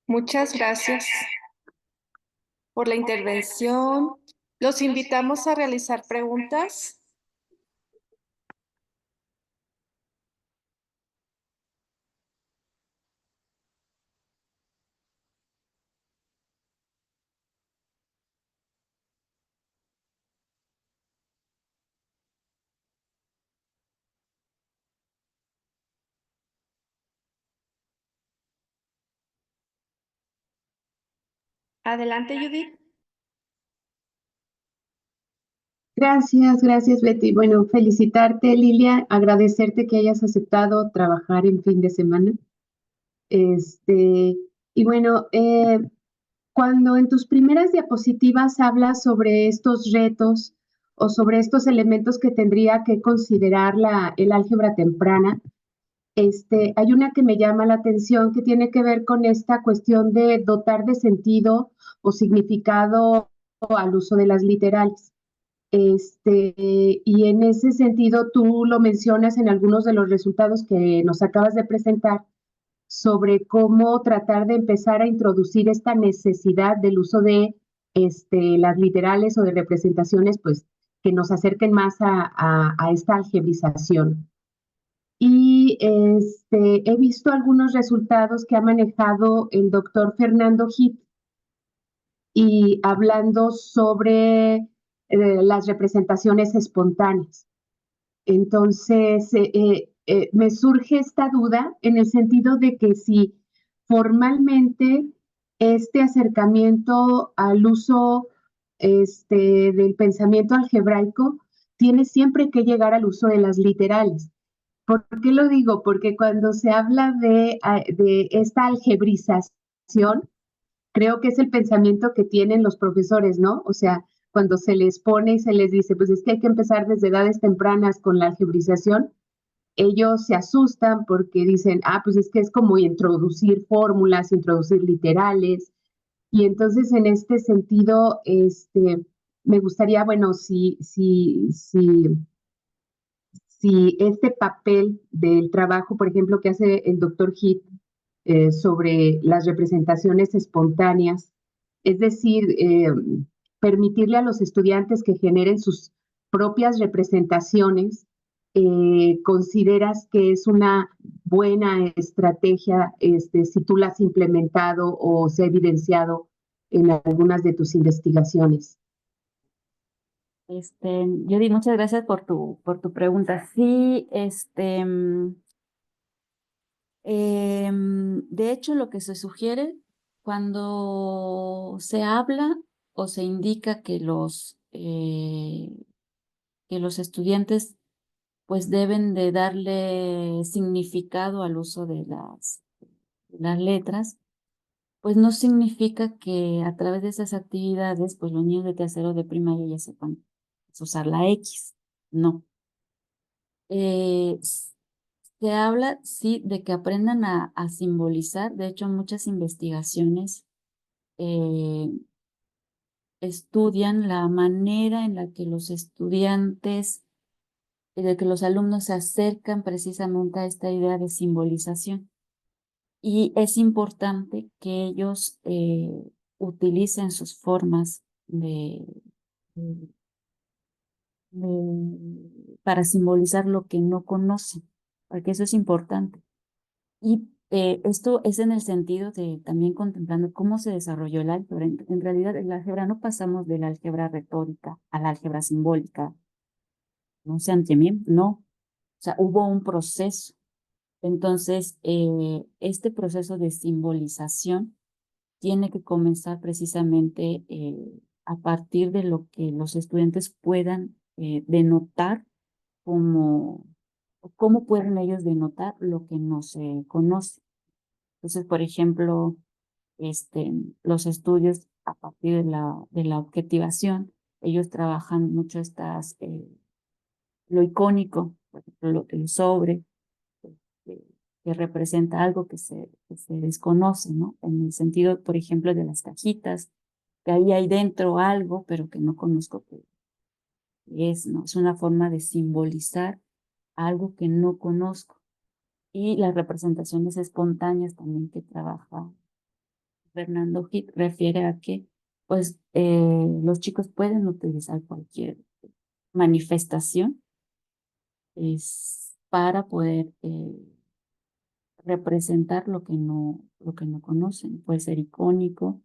Muchas gracias por la intervención. Los invitamos a realizar preguntas. Adelante, Judith. Gracias, Betty. Bueno, felicitarte, Lilia, agradecerte que hayas aceptado trabajar en fin de semana. Y bueno, cuando en tus primeras diapositivas hablas sobre estos retos o sobre estos elementos que tendría que considerar el álgebra temprana, hay una que me llama la atención que tiene que ver con esta cuestión de dotar de sentido o significado al uso de las literales. Y en ese sentido, tú lo mencionas en algunos de los resultados que nos acabas de presentar sobre cómo tratar de empezar a introducir esta necesidad del uso de las literales o de representaciones, pues, que nos acerquen más a esta algebrización. Y he visto algunos resultados que ha manejado el doctor Fernando Hitt, y hablando sobre las representaciones espontáneas. Entonces, me surge esta duda en el sentido de que si formalmente este acercamiento al uso del pensamiento algebraico tiene siempre que llegar al uso de las literales. ¿Por qué lo digo? Porque cuando se habla de esta algebrización, creo que es el pensamiento que tienen los profesores, ¿no? O sea, cuando se les pone y se les dice, pues es que hay que empezar desde edades tempranas con la algebrización, ellos se asustan porque dicen, ah, pues es que es como introducir fórmulas, introducir literales. Y entonces, en este sentido, me gustaría, bueno, si este papel del trabajo, por ejemplo, que hace el doctor Heath sobre las representaciones espontáneas, es decir, permitirle a los estudiantes que generen sus propias representaciones, ¿consideras que es una buena estrategia si tú la has implementado o se ha evidenciado en algunas de tus investigaciones? Judy, muchas gracias por tu pregunta. Sí, de hecho, lo que se sugiere cuando se habla o se indica que los estudiantes pues deben de darle significado al uso de las letras, pues no significa que a través de esas actividades, pues los niños de tercero de primaria ya sepan usar la X. No. Se habla, sí, de que aprendan a simbolizar. De hecho, muchas investigaciones estudian la manera en la que los estudiantes, de que los alumnos se acercan precisamente a esta idea de simbolización. Y es importante que ellos utilicen sus formas de- para simbolizar lo que no conocen, porque eso es importante. Y esto es en el sentido de también contemplando cómo se desarrolló el álgebra. En realidad, el álgebra no pasamos de la álgebra retórica a la álgebra simbólica, no sean temientes, no. O sea, hubo un proceso. Entonces, este proceso de simbolización tiene que comenzar precisamente a partir de lo que los estudiantes puedan denotar como, cómo pueden ellos denotar lo que no se conoce. Entonces, por ejemplo, los estudios a partir de la objetivación, ellos trabajan mucho lo icónico, por ejemplo, el sobre, que, que representa algo que se desconoce, ¿no? En el sentido, por ejemplo, de las cajitas, que ahí hay dentro algo, pero que no conozco qué es, ¿no? Es una forma de simbolizar algo que no conozco. Y las representaciones espontáneas también que trabaja Fernando Hitt refiere a que pues los chicos pueden utilizar cualquier manifestación para poder representar lo que no conocen. Puede ser icónico,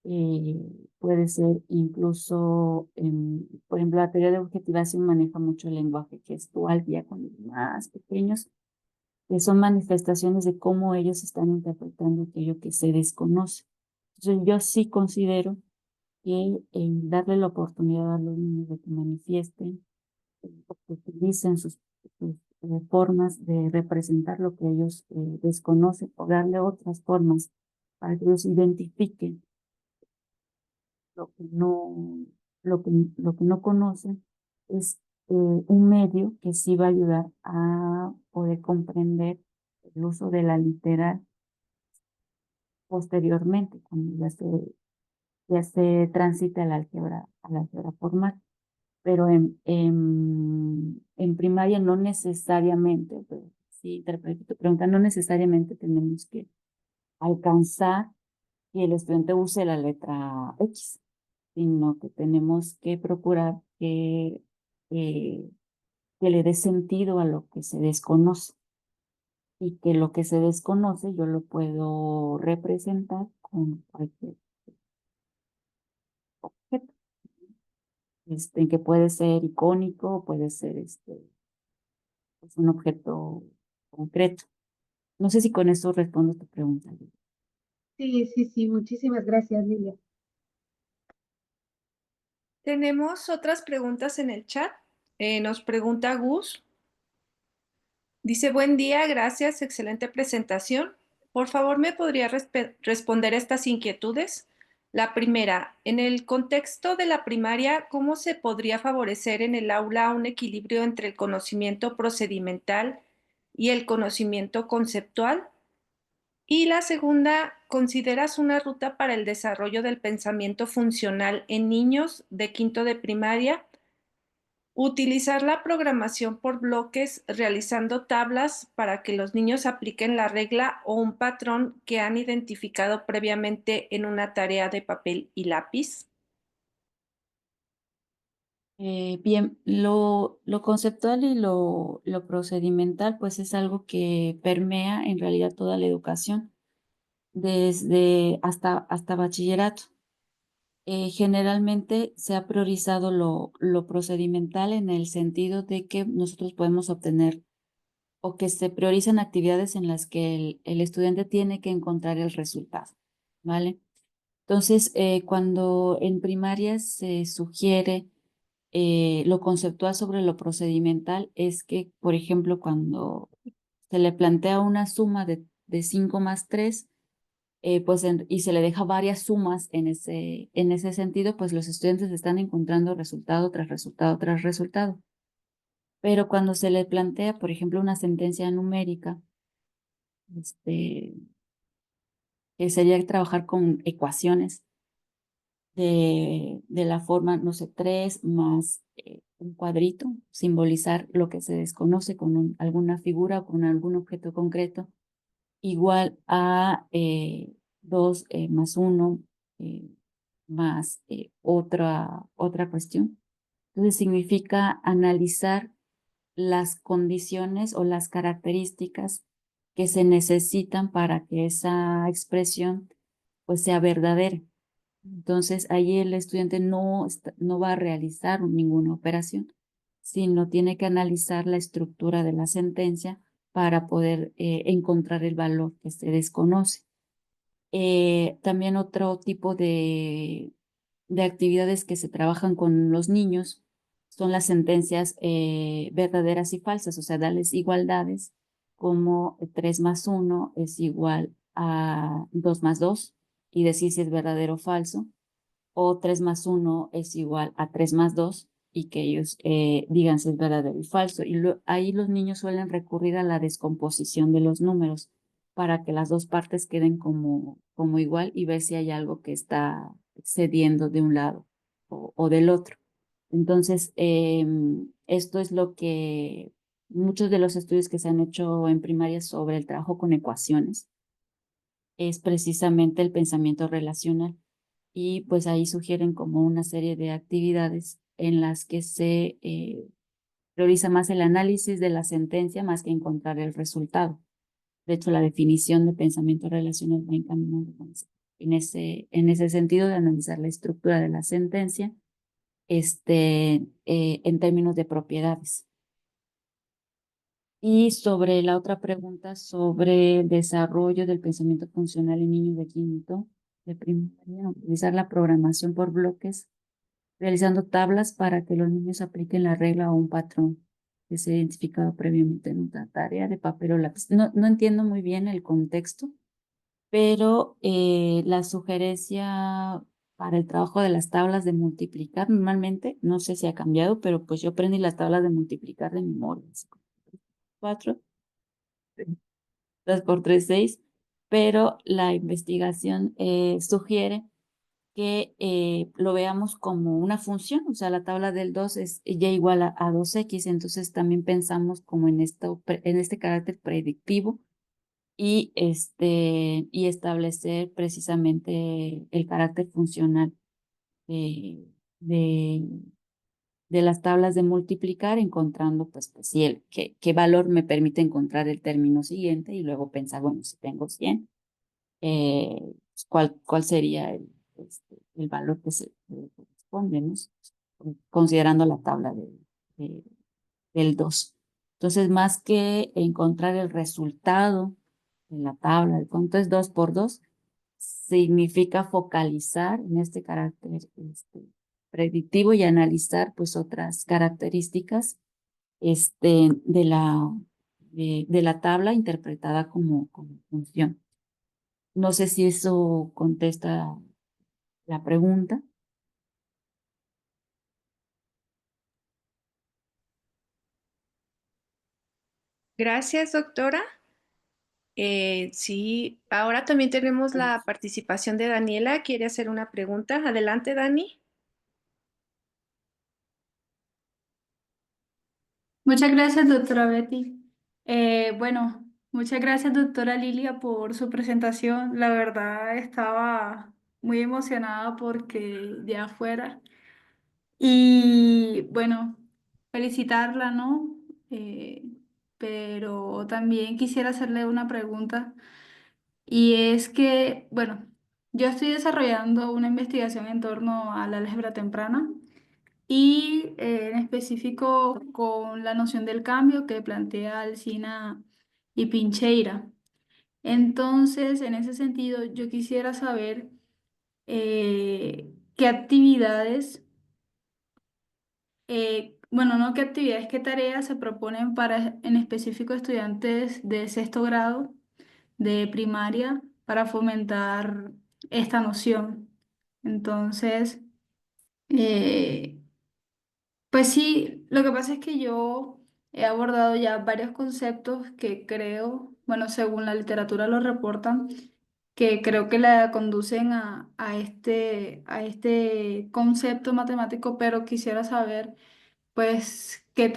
puede ser incluso, por ejemplo, la teoría de objetivación maneja mucho el lenguaje gestual ya con los más pequeños, que son manifestaciones de cómo ellos están interpretando aquello que se desconoce. Entonces, yo sí considero que darle la oportunidad a los niños de que manifiesten, que utilicen sus formas de representar lo que ellos desconocen, o darle otras formas para que ellos identifiquen lo que no, lo que no conocen, es un medio que sí va a ayudar a poder comprender el uso de la literal posteriormente, cuando ya se transita a la álgebra formal. Pero en primaria no necesariamente, pero sí interpreto tu pregunta, no necesariamente tenemos que alcanzar que el estudiante use la letra X, sino que tenemos que procurar eh, que le dé sentido a lo que se desconoce, y que lo que se desconoce yo lo puedo representar con cualquier que puede ser icónico, puede ser pues, un objeto concreto. No sé si con esto respondo tu pregunta. Sí, sí, sí, muchísimas gracias, Lilia. Tenemos otras preguntas en el chat. Nos pregunta Gus. Dice, buen día, gracias, excelente presentación. Por favor, ¿me podría responder estas inquietudes? La primera, en el contexto de la primaria, ¿cómo se podría favorecer en el aula un equilibrio entre el conocimiento procedimental y el conocimiento conceptual? Y la segunda, ¿consideras una ruta para el desarrollo del pensamiento funcional en niños de quinto de primaria? Utilizar la programación por bloques realizando tablas para que los niños apliquen la regla o un patrón que han identificado previamente en una tarea de papel y lápiz. Bien, lo conceptual y lo procedimental, pues es algo que permea en realidad toda la educación, desde hasta bachillerato. Generalmente se ha priorizado lo procedimental en el sentido de que nosotros podemos obtener o que se priorizan actividades en las que el estudiante tiene que encontrar el resultado, ¿vale? Entonces, cuando en primaria se sugiere lo conceptual sobre lo procedimental, es que, por ejemplo, cuando se le plantea una suma de 5 más 3, pues y se le deja varias sumas en ese sentido, pues los estudiantes están encontrando resultado tras resultado tras resultado. Pero cuando se le plantea, por ejemplo, una sentencia numérica, este, que sería trabajar con ecuaciones de la forma, no sé, 3 más un cuadrito, simbolizar lo que se desconoce con alguna figura o con algún objeto concreto, igual a 2 más 1 más otra cuestión. Entonces significa analizar las condiciones o las características que se necesitan para que esa expresión pues sea verdadera. Entonces ahí el estudiante no va a realizar ninguna operación, sino tiene que analizar la estructura de la sentencia para poder encontrar el valor que se desconoce. También otro tipo de actividades que se trabajan con los niños son las sentencias verdaderas y falsas, o sea, darles igualdades como 3 más 1 es igual a 2 más 2 y decir si es verdadero o falso, o 3 más 1 es igual a 3 más 2 y que ellos digan si es verdadero y falso. Y ahí los niños suelen recurrir a la descomposición de los números para que las dos partes queden como igual y ver si hay algo que está cediendo de un lado o del otro. Entonces, esto es lo que muchos de los estudios que se han hecho en primaria sobre el trabajo con ecuaciones es precisamente el pensamiento relacional. Y pues ahí sugieren como una serie de actividades en las que se prioriza más el análisis de la sentencia más que encontrar el resultado. De hecho, la definición de pensamiento relacional va encaminada en ese sentido de analizar la estructura de la sentencia en términos de propiedades. Y sobre la otra pregunta, sobre el desarrollo del pensamiento funcional en niños de quinto de primaria, utilizar la programación por bloques, realizando tablas para que los niños apliquen la regla o un patrón que se ha identificado previamente en una tarea de papel o lápiz. No entiendo muy bien el contexto, pero la sugerencia para el trabajo de las tablas de multiplicar, normalmente, no sé si ha cambiado, pero pues yo aprendí las tablas de multiplicar de memoria. 4, 2 por 3, 6, pero la investigación sugiere que lo veamos como una función, o sea, la tabla del 2 es y igual a 2x, entonces también pensamos como en este carácter predictivo y establecer precisamente el carácter funcional de, de, de las tablas de multiplicar, encontrando pues sí, qué valor me permite encontrar el término siguiente y luego pensar, bueno, si tengo 100, pues, cuál sería el valor que se corresponde, ¿no? considerando la tabla del 2. Entonces, más que encontrar el resultado de la tabla, de cuánto es 2 por 2, significa focalizar en este carácter predictivo y analizar pues otras características de la tabla interpretada como función. No sé si eso contesta la pregunta. Gracias, doctora. Sí, ahora también tenemos la participación de Daniela. ¿Quiere hacer una pregunta? Adelante, Dani. Muchas gracias, doctora Betty. Bueno, muchas gracias, doctora Lilia, por su presentación. La verdad estaba muy emocionada porque ya fuera. Y bueno, felicitarla, ¿no? Eh, pero también quisiera hacerle una pregunta. Y es que, bueno, yo estoy desarrollando una investigación en torno a la álgebra temprana y en específico con la noción del cambio que plantea Alsina y Pincheira. Entonces, en ese sentido, yo quisiera saber qué actividades, bueno, no qué actividades, qué tareas se proponen para en específico estudiantes de sexto grado de primaria para fomentar esta noción. Entonces, eh, pues sí, lo que pasa es que yo he abordado ya varios conceptos que creo, bueno, según la literatura lo reportan, que creo que la conducen a este concepto matemático, pero quisiera saber, pues, qué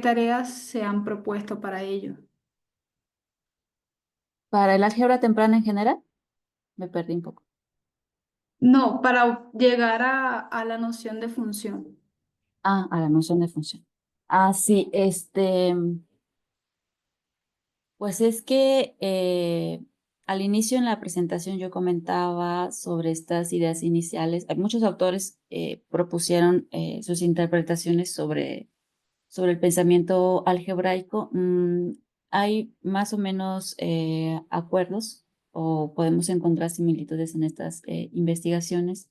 tareas se han propuesto para ello. Para el álgebra temprana en general, me perdí un poco. No, para llegar a la noción de función. Ah, a la noción de función. Sí, pues es que al inicio en la presentación yo comentaba sobre estas ideas iniciales. Muchos autores propusieron sus interpretaciones sobre el pensamiento algebraico. Hay más o menos acuerdos o podemos encontrar similitudes en estas investigaciones.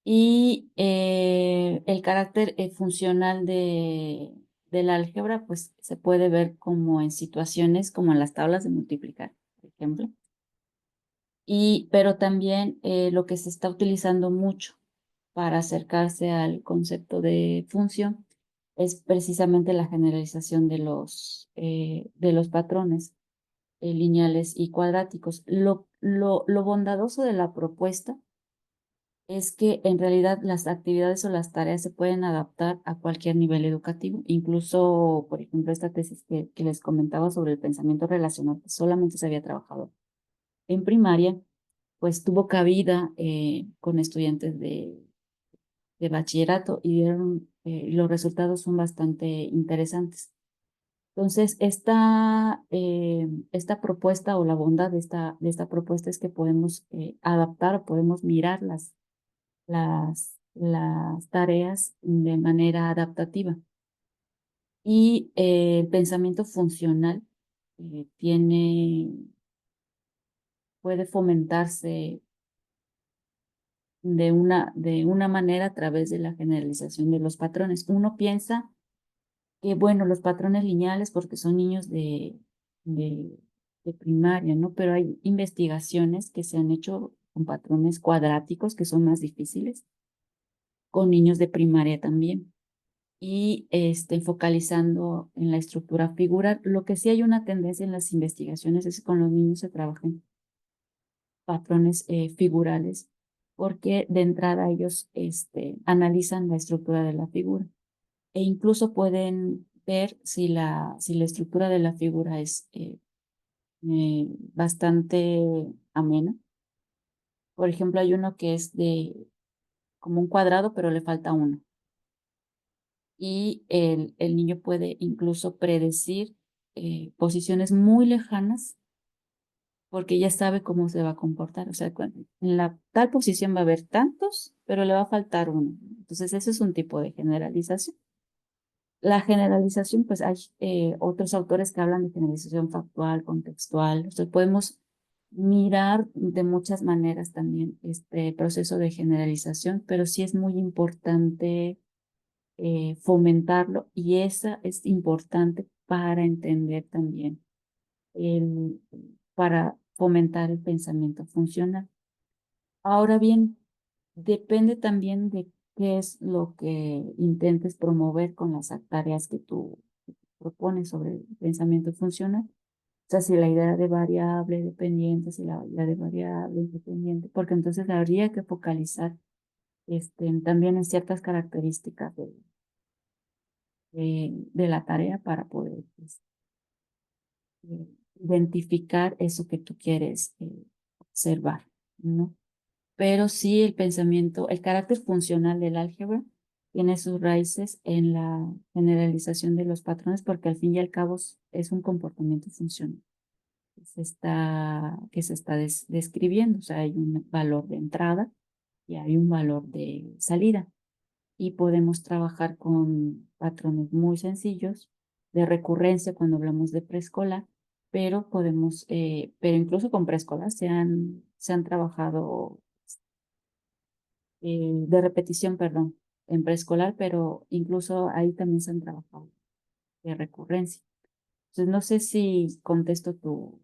Y el carácter funcional del álgebra, pues se puede ver como en situaciones como en las tablas de multiplicar, por ejemplo. Pero también lo que se está utilizando mucho para acercarse al concepto de función es precisamente la generalización de los patrones lineales y cuadráticos. Lo bondadoso de la propuesta es que en realidad las actividades o las tareas se pueden adaptar a cualquier nivel educativo. Incluso, por ejemplo, esta tesis que les comentaba sobre el pensamiento relacional, que solamente se había trabajado en primaria, pues tuvo cabida con estudiantes de bachillerato y los resultados son bastante interesantes. Entonces, esta propuesta o la bondad de esta propuesta es que podemos adaptar, podemos mirar las tareas de manera adaptativa. Y el pensamiento funcional puede fomentarse de una manera a través de la generalización de los patrones. Uno piensa que, bueno, los patrones lineales porque son niños de, de primaria, ¿no? Pero hay investigaciones que se han hecho con patrones cuadráticos que son más difíciles, con niños de primaria también. Y focalizando en la estructura figural. Lo que sí hay una tendencia en las investigaciones es que con los niños se trabajan patrones figurales, porque de entrada ellos analizan la estructura de la figura e incluso pueden ver si la estructura de la figura es bastante amena. Por ejemplo, hay uno que es de como un cuadrado, pero le falta uno. Y el niño puede incluso predecir posiciones muy lejanas porque ya sabe cómo se va a comportar. O sea, en la tal posición va a haber tantos, pero le va a faltar uno. Entonces, eso es un tipo de generalización. La generalización, pues hay otros autores que hablan de generalización factual, contextual. O sea, podemos mirar de muchas maneras también este proceso de generalización, pero sí es muy importante fomentarlo y esa es importante para entender también, el, para fomentar el pensamiento funcional. Ahora bien, depende también de qué es lo que intentes promover con las tareas que tú propones sobre el pensamiento funcional. O sea, si la idea de variable dependiente, si la idea de variable independiente, porque entonces habría que focalizar también en ciertas características de la tarea para poder pues, identificar eso que tú quieres observar, ¿no? Pero sí el pensamiento, el carácter funcional del álgebra tiene sus raíces en la generalización de los patrones, porque al fin y al cabo es un comportamiento funcional que se está describiendo. O sea, hay un valor de entrada y hay un valor de salida. Y podemos trabajar con patrones muy sencillos de recurrencia cuando hablamos de preescolar, pero pero incluso con preescolar se han trabajado de repetición, perdón, en preescolar, pero incluso ahí también se han trabajado de recurrencia. Entonces, no sé si contesto tu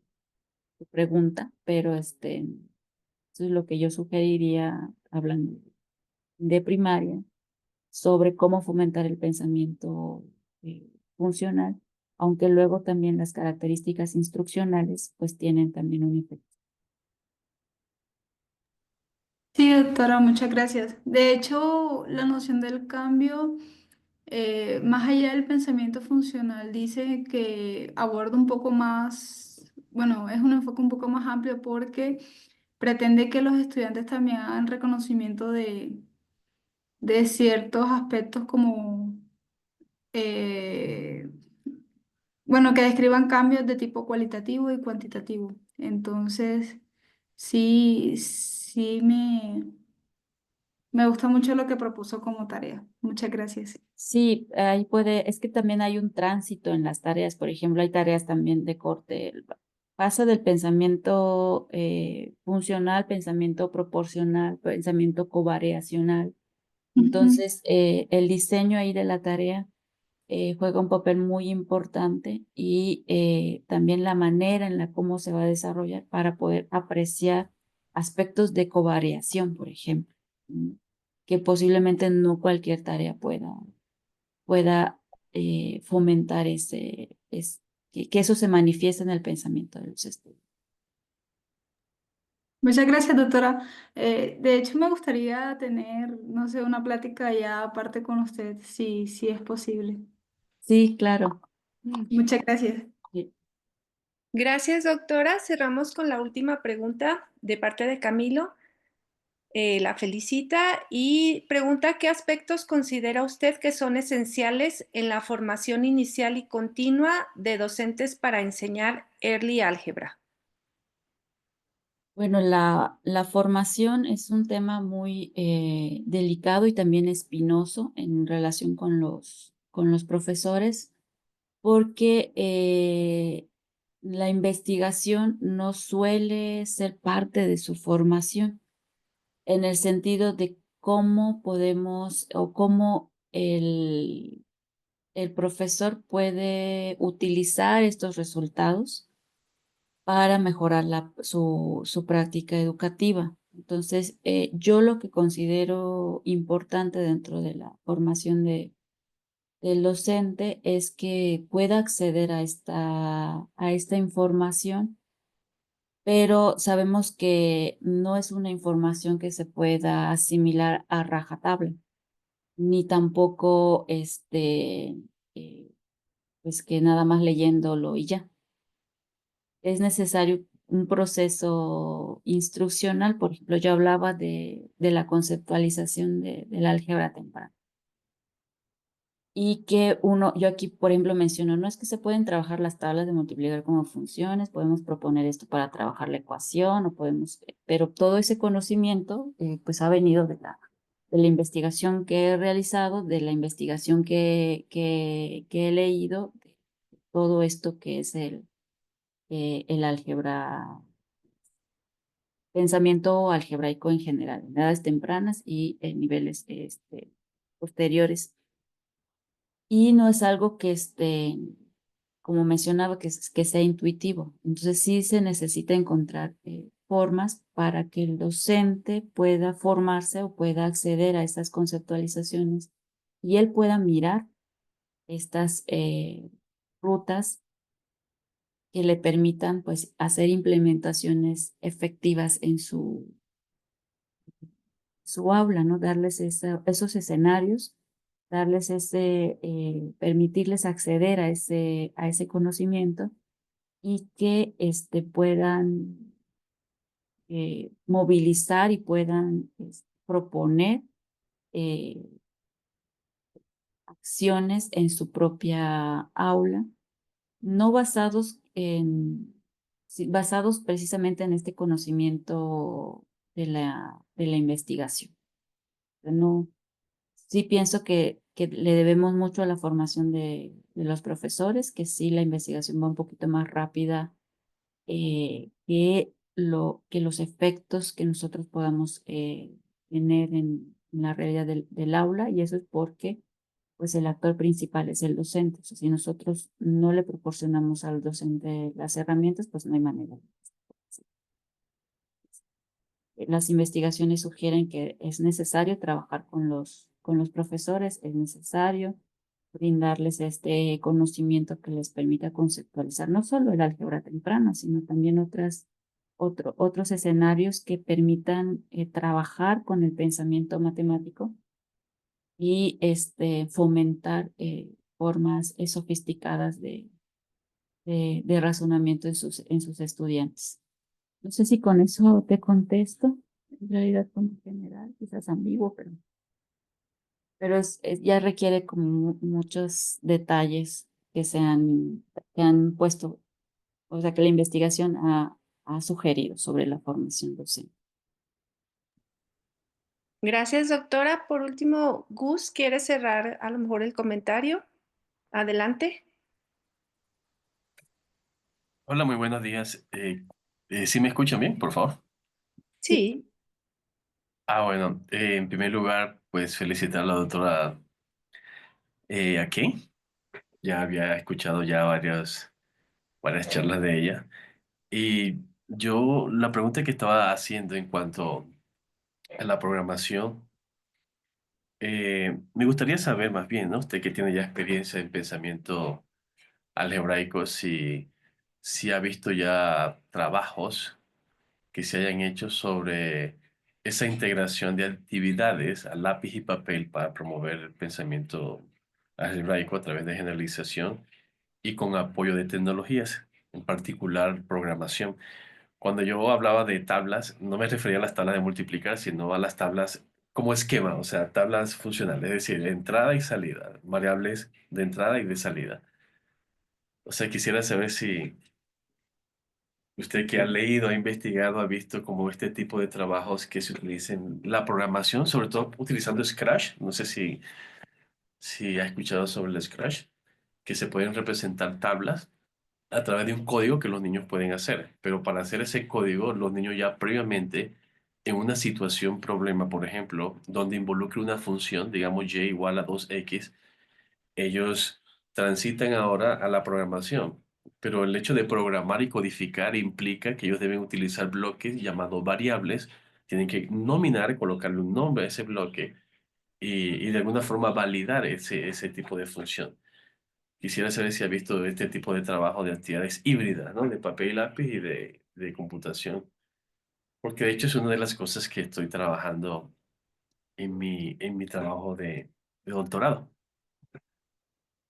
pregunta, pero eso es lo que yo sugeriría hablando de primaria sobre cómo fomentar el pensamiento funcional, aunque luego también las características instruccionales pues tienen también un efecto. Sí, doctora, muchas gracias. De hecho, la noción del cambio, más allá del pensamiento funcional, dice que aborda un poco más, bueno, es un enfoque un poco más amplio porque pretende que los estudiantes también hagan reconocimiento de ciertos aspectos como, eh, bueno, que describan cambios de tipo cualitativo y cuantitativo. Entonces, sí me gusta mucho lo que propuso como tarea. Muchas gracias. Sí, es que también hay un tránsito en las tareas. Por ejemplo, hay tareas también de corte, pasa del pensamiento funcional, pensamiento proporcional, pensamiento covariacional. Ujú. Entonces, el diseño ahí de la tarea juega un papel muy importante y también la manera en la cómo se va a desarrollar para poder apreciar aspectos de covariación, por ejemplo, que posiblemente no cualquier tarea pueda fomentar que eso se manifieste en el pensamiento de los estudiantes. Muchas gracias, doctora. De hecho, me gustaría tener, no sé, una plática ya aparte con usted, si es posible. Sí, claro. Muchas gracias. Sí. Gracias, doctora. Cerramos con la última pregunta de parte de Camilo. La felicita y pregunta qué aspectos considera usted que son esenciales en la formación inicial y continua de docentes para enseñar Early Álgebra. Bueno, la formación es un tema muy delicado y también espinoso en relación con los profesores, porque la investigación no suele ser parte de su formación, en el sentido de cómo podemos o cómo el profesor puede utilizar estos resultados para mejorar su práctica educativa. Entonces, yo lo que considero importante dentro de la formación del docente es que pueda acceder a esta información, pero sabemos que no es una información que se pueda asimilar a rajatabla, ni tampoco eh, pues que nada más leyéndolo y ya. Es necesario un proceso instruccional. Por ejemplo, yo hablaba de la conceptualización del álgebra temprana. y que yo aquí, por ejemplo, menciono, no es que se pueden trabajar las tablas de multiplicar como funciones, podemos proponer esto para trabajar la ecuación, pero todo ese conocimiento pues ha venido de la investigación que he realizado, de la investigación que he leído, de todo esto que es el álgebra, pensamiento algebraico en general, en edades tempranas y en niveles posteriores. Y no es algo que, como mencionaba, que sea intuitivo. Entonces sí se necesita encontrar formas para que el docente pueda formarse o pueda acceder a estas conceptualizaciones y él pueda mirar estas rutas que le permitan pues hacer implementaciones efectivas en su aula, ¿no? Darles esos escenarios, darles permitirles acceder a ese conocimiento y que puedan movilizar y puedan proponer eh, acciones en su propia aula, no basados precisamente en este conocimiento de la investigación. No, sí pienso que le debemos mucho a la formación de los profesores, que sí la investigación va un poquito más rápida que los efectos que nosotros podamos tener en la realidad del aula, y eso es porque pues el actor principal es el docente. O sea, si nosotros no le proporcionamos al docente las herramientas, pues no hay manera. Las investigaciones sugieren que es necesario trabajar con los profesores, es necesario brindarles este conocimiento que les permita conceptualizar no solo el álgebra temprana, sino también otros escenarios que permitan trabajar con el pensamiento matemático y fomentar formas sofisticadas de razonamiento en sus estudiantes. No sé si con eso te contesto, en realidad como general, quizás ambiguo, pero ya requiere como muchos detalles que han puesto, o sea, que la investigación ha sugerido sobre la formación docente. Gracias, doctora. Por último, Gus, ¿quiere cerrar a lo mejor el comentario? Adelante. Hola, muy buenos días. ¿Sí me escuchan bien, por favor? Sí. Bueno, en primer lugar, pues felicitar a la doctora Ake. Ya había escuchado ya varias charlas de ella. Y yo, la pregunta que estaba haciendo en cuanto a la programación, me gustaría saber más bien, ¿no? Usted que tiene ya experiencia en pensamiento algebraico, si ha visto ya trabajos que se hayan hecho sobre esa integración de actividades a lápiz y papel para promover el pensamiento algebraico a través de generalización y con apoyo de tecnologías, en particular programación. Cuando yo hablaba de tablas, no me refería a las tablas de multiplicar, sino a las tablas como esquema, o sea, tablas funcionales, es decir, entrada y salida, variables de entrada y de salida. O sea, quisiera saber si usted que ha leído, ha investigado, ha visto como este tipo de trabajos que se utilizan la programación, sobre todo utilizando Scratch. No sé si ha escuchado sobre el Scratch, que se pueden representar tablas a través de un código que los niños pueden hacer. Pero para hacer ese código, los niños ya previamente, en una situación problema, por ejemplo, donde involucre una función, digamos y igual a 2x, ellos transitan ahora a la programación, pero el hecho de programar y codificar implica que ellos deben utilizar bloques llamados variables, tienen que nominar, colocarle un nombre a ese bloque y de alguna forma validar ese tipo de función. Quisiera saber si ha visto este tipo de trabajo de actividades híbridas, ¿no? De papel y lápiz y de computación, porque de hecho es una de las cosas que estoy trabajando en mi trabajo de doctorado.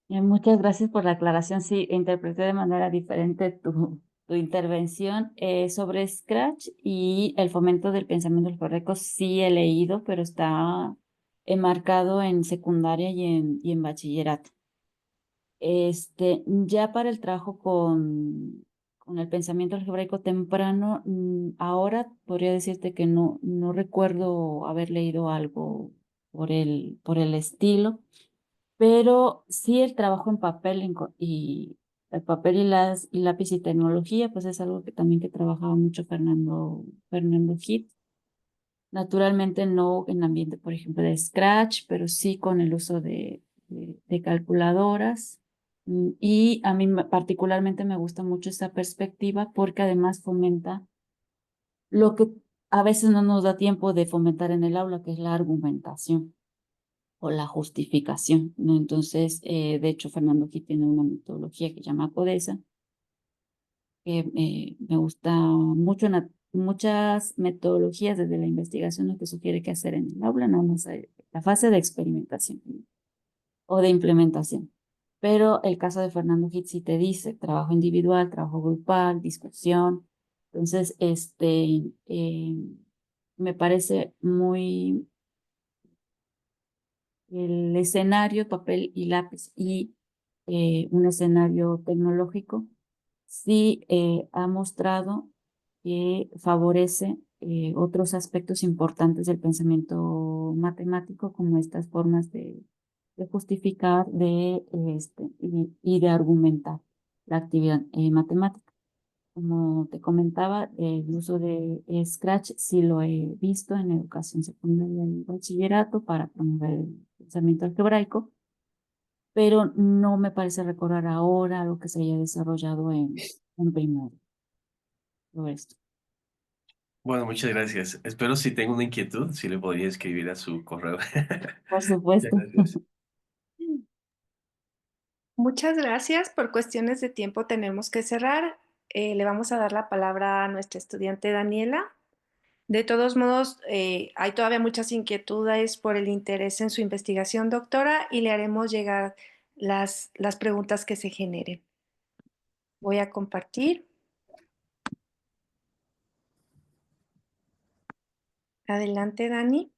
Muchas gracias por la aclaración. Sí, interpreté de manera diferente tu intervención sobre Scratch y el fomento del pensamiento algebraico. Sí he leído, pero está enmarcado en secundaria y en bachillerato. Ya para el trabajo con el pensamiento algebraico temprano, ahora podría decirte que no recuerdo haber leído algo por el estilo, pero sí el trabajo en papel y el papel y lápiz y tecnología, pues es algo que también que trabajaba mucho Fernando Git. Naturalmente no en ambiente, por ejemplo, de Scratch, pero sí con el uso de calculadoras. Y a mí particularmente me gusta mucho esa perspectiva porque además fomenta lo que a veces no nos da tiempo de fomentar en el aula, que es la argumentación o la justificación, ¿no? Entonces, de hecho, Fernando aquí tiene una metodología que se llama CODESA, que me gusta mucho. Muchas metodologías desde la investigación lo que sugiere que hacer en el aula, nada más hay la fase de experimentación o de implementación. Pero el caso de Fernando Hitz sí te dice trabajo individual, trabajo grupal, discusión. Entonces, me parece muy el escenario, papel y lápiz y un escenario tecnológico, sí ha mostrado que favorece otros aspectos importantes del pensamiento matemático, como estas formas de justificar y de argumentar la actividad matemática. Como te comentaba, el uso de Scratch sí lo he visto en educación secundaria y bachillerato para promover el pensamiento algebraico, pero no me parece recordar ahora lo que se haya desarrollado en primaria. Todo esto. Bueno, muchas gracias. Espero si tengo una inquietud, si le podría escribir a su correo. Por Muchas supuesto. gracias. Muchas gracias. Por cuestiones de tiempo tenemos que cerrar. Le vamos a dar la palabra a nuestra estudiante Daniela. De todos modos, hay todavía muchas inquietudes por el interés en su investigación, doctora, y le haremos llegar las preguntas que se generen. Voy a compartir. Adelante, Dani.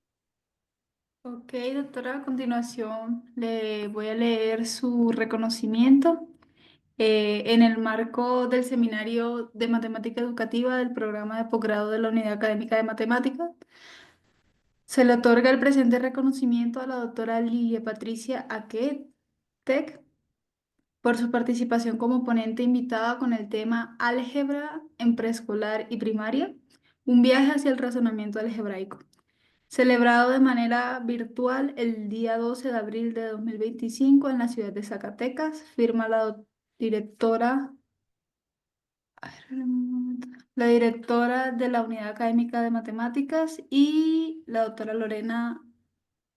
Ok, doctora, a continuación le voy a leer su reconocimiento en el marco del Seminario de Matemática Educativa del Programa de Posgrado de la Unidad Académica de Matemáticas. Se le otorga el presente reconocimiento a la doctora Lilia Patricia Aquetec por su participación como ponente invitada con el tema Álgebra en preescolar y primaria, un viaje hacia el razonamiento algebraico, celebrado de manera virtual el día 12 de abril de 2025 en la ciudad de Zacatecas. Firma directora, a ver, un momento, la directora de la Unidad Académica de Matemáticas y la doctora Lorena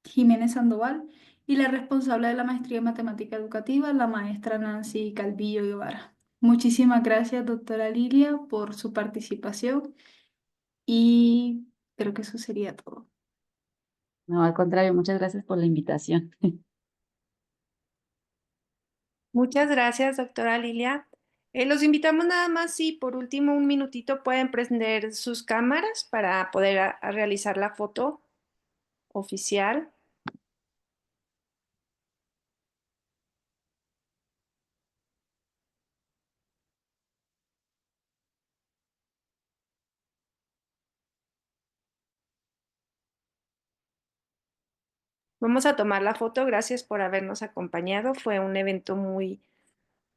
Jiménez Sandoval, y la responsable de la maestría en matemática educativa, la maestra Nancy Calvillo Guevara. Muchísimas gracias, doctora Lilia, por su participación y creo que eso sería todo. No, al contrario, muchas gracias por la invitación. Muchas gracias, doctora Lilia. Los invitamos nada más si por último un minutito pueden prender sus cámaras para poder a realizar la foto oficial. Vamos a tomar la foto. Gracias por habernos acompañado. Fue un evento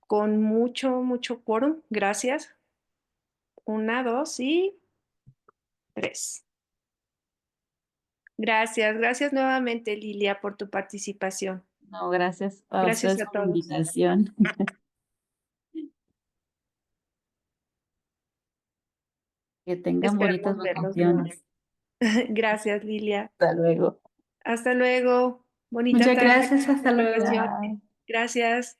con mucho quórum. Gracias. 1, 2 y 3. Gracias nuevamente, Lilia, por tu participación. No, gracias a Gracias ustedes a por la todos. invitación. Que tengan bonitas Esperamos verlos de nuevo. vacaciones. Gracias, Lilia. Hasta luego. Hasta luego. Bonita Muchas tarde. gracias, hasta luego. Vacaciones. Bye. Gracias.